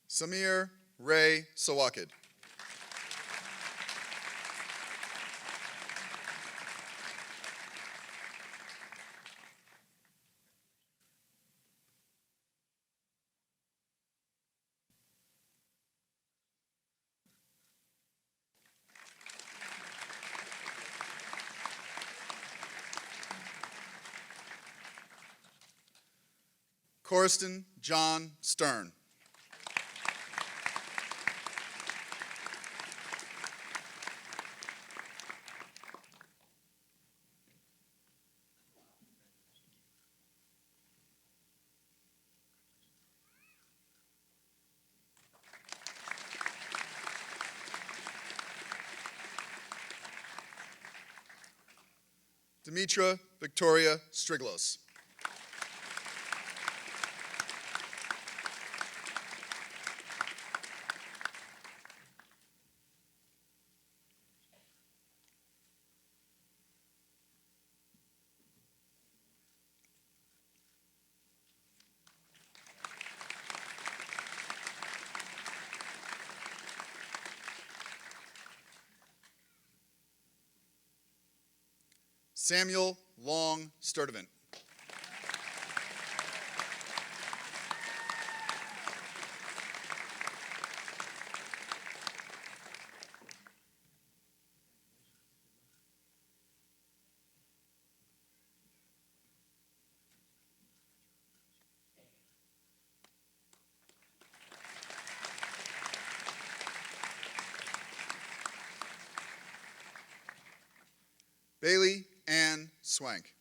[SPEAKER 3] Samir Ray Sawakid. Coruscant John Stern. Dimitra Victoria Striglos. Samuel Long Sturdivant. Bailey Ann Swank.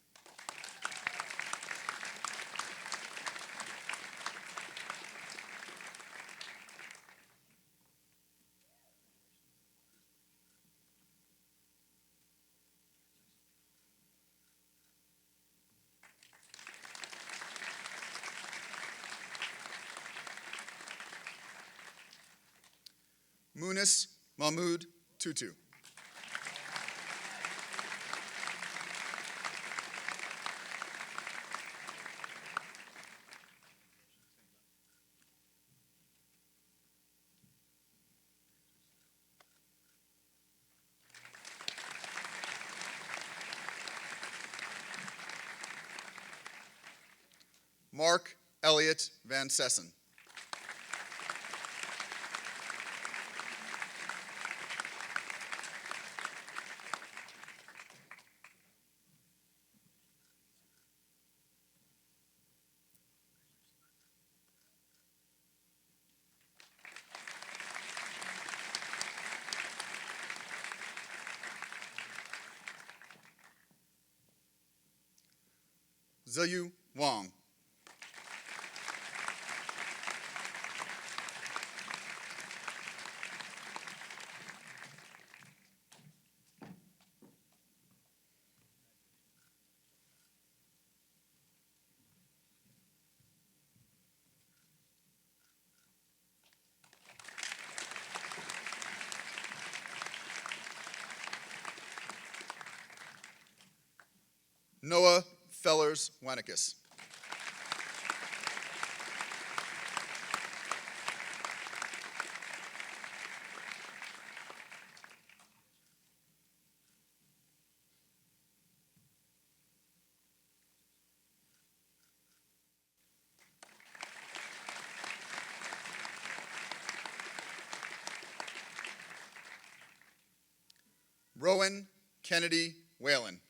[SPEAKER 3] Munis Mahmood Tutu. Mark Elliott Van Sessen. Ziyu Wang. Noah Fellers Wanicus. Rowan Kennedy Whalen.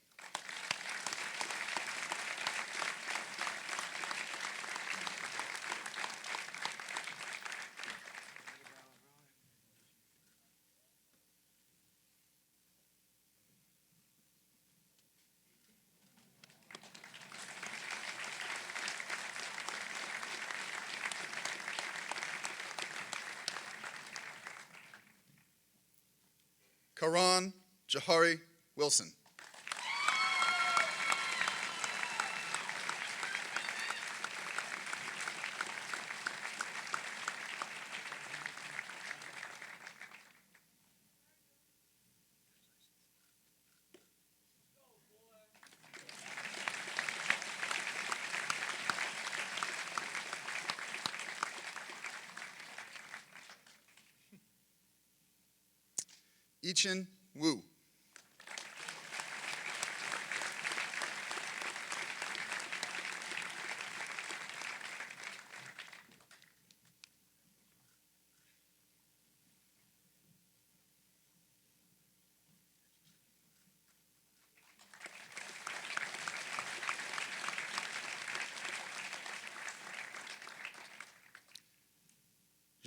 [SPEAKER 3] Karan Jahari Wilson. Ichin Wu.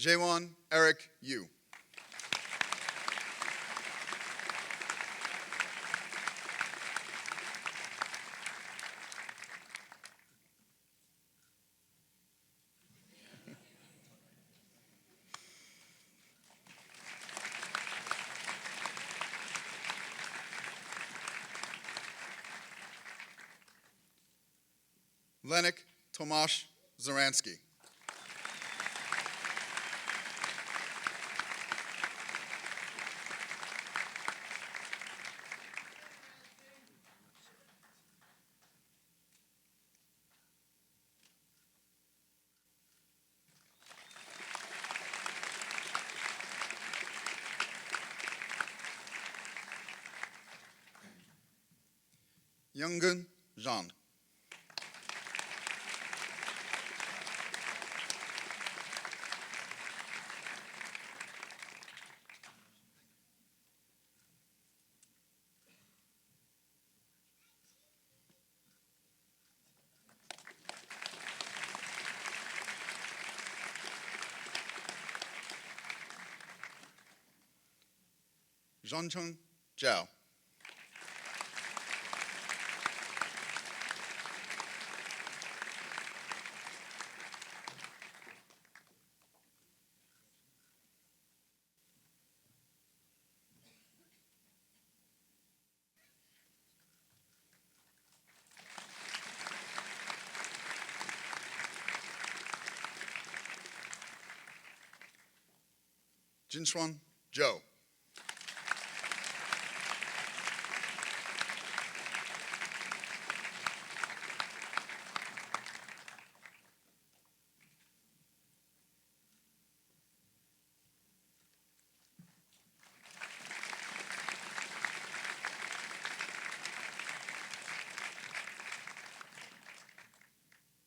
[SPEAKER 3] Jaewon Eric Yu. Lenik Tomasz Zaransky. Younggun Zhang. Zhongcheng Zhao. Jinshuan Zhou.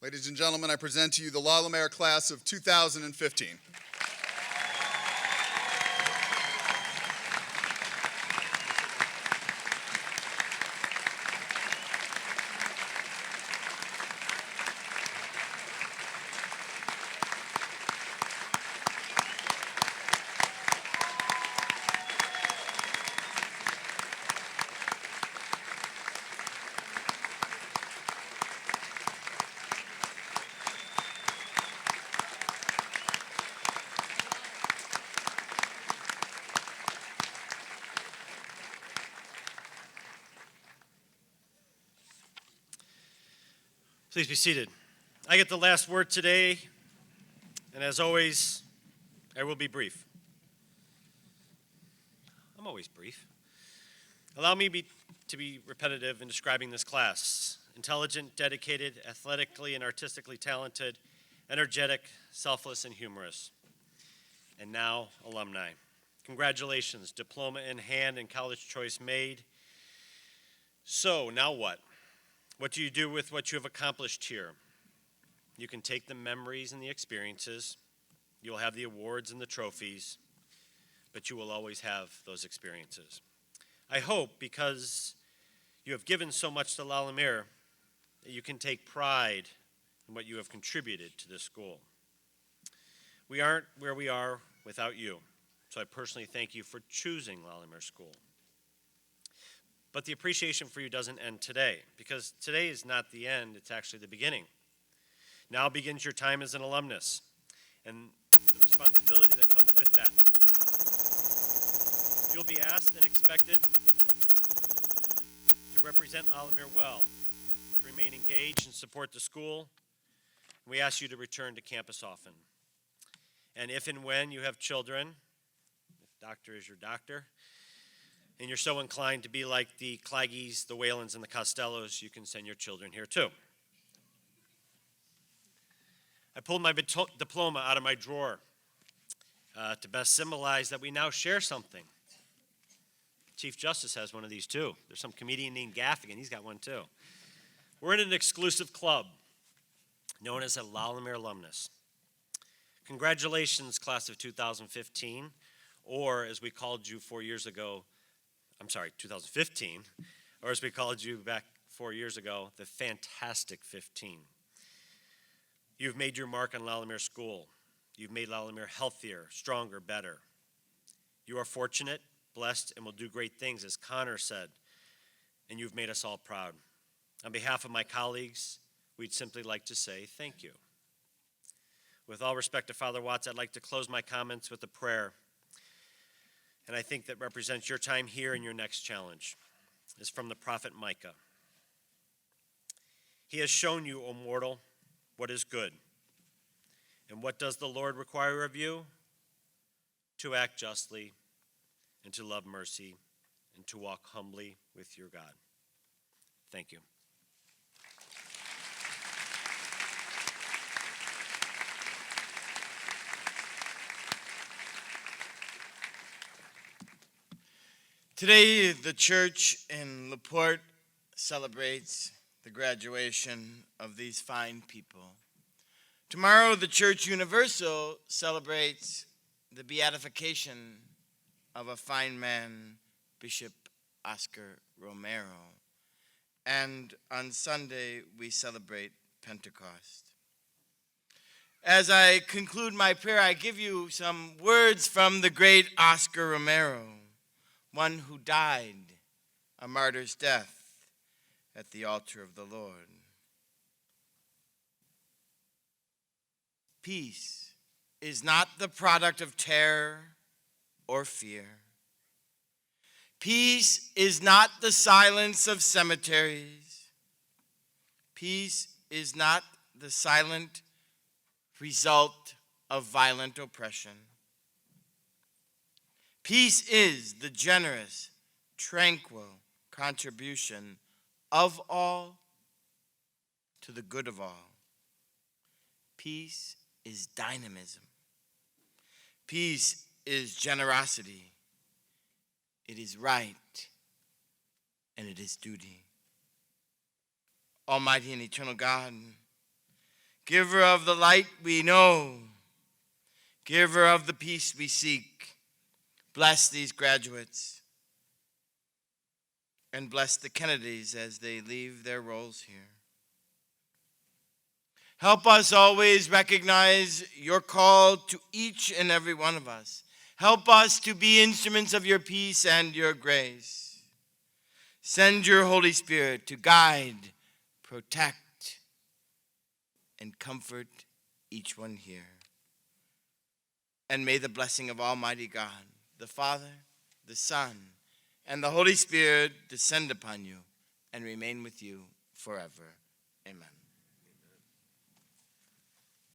[SPEAKER 3] Ladies and gentlemen, I present to you the Lymire class of 2015.
[SPEAKER 2] Please be seated. I get the last word today, and as always, I will be brief. I'm always brief. Allow me to be repetitive in describing this class. Intelligent, dedicated, athletically and artistically talented, energetic, selfless, and humorous. And now, alumni. Congratulations, diploma in hand and college choice made. So, now what? What do you do with what you have accomplished here? You can take the memories and the experiences. You'll have the awards and the trophies, but you will always have those experiences. I hope, because you have given so much to Lumire, that you can take pride in what you have contributed to this school. We aren't where we are without you, so I personally thank you for choosing Lumire School. But the appreciation for you doesn't end today, because today is not the end, it's actually the beginning. Now begins your time as an alumnus, and the responsibility that comes with that. You'll be asked and expected to represent Lumire well, to remain engaged and support the school. We ask you to return to campus often. And if and when you have children, if doctor is your doctor, and you're so inclined to be like the Clygys, the Whalens, and the Costellos, you can send your children here too. I pulled my diploma out of my drawer to best symbolize that we now share something. Chief Justice has one of these too. There's some comedian named Gaffigan, he's got one too. We're in an exclusive club known as a Lumire alumnus. Congratulations, class of 2015, or as we called you 4 years ago, 2015, or as we called you back 4 years ago, the Fantastic 15. You've made your mark on Lumire School. You've made Lumiere healthier, stronger, better. You are fortunate, blessed, and will do great things, as Connor said, and you've made us all proud. On behalf of my colleagues, we'd simply like to say thank you. With all respect to Father Watts, I'd like to close my comments with a prayer, and I think that represents your time here and your next challenge. It's from the prophet Micah. He has shown you, O mortal, what is good. And what does the Lord require of you? To act justly, and to love mercy, and to walk humbly with your God. Thank you.
[SPEAKER 1] Today, the church in LaPorte celebrates the graduation of these fine people. Tomorrow, the Church Universal celebrates the beatification of a fine man, Bishop Oscar Romero. And on Sunday, we celebrate Pentecost. As I conclude my prayer, I give you some words from the great Oscar Romero, one who died a martyr's death at the altar of the Lord. Peace is not the product of terror or fear. Peace is not the silence of cemeteries. Peace is not the silent result of violent oppression. Peace is the generous, tranquil contribution of all to the good of all. Peace is dynamism. Peace is generosity. It is right, and it is duty. Almighty and eternal God, giver of the light we know, giver of the peace we seek, bless these graduates and bless the Kennedys as they leave their roles here. Help us always recognize your call to each and every one of us. Help us to be instruments of your peace and your grace. Send your Holy Spirit to guide, protect, and comfort each one here. And may the blessing of Almighty God, the Father, the Son, and the Holy Spirit descend upon you and remain with you forever. Amen.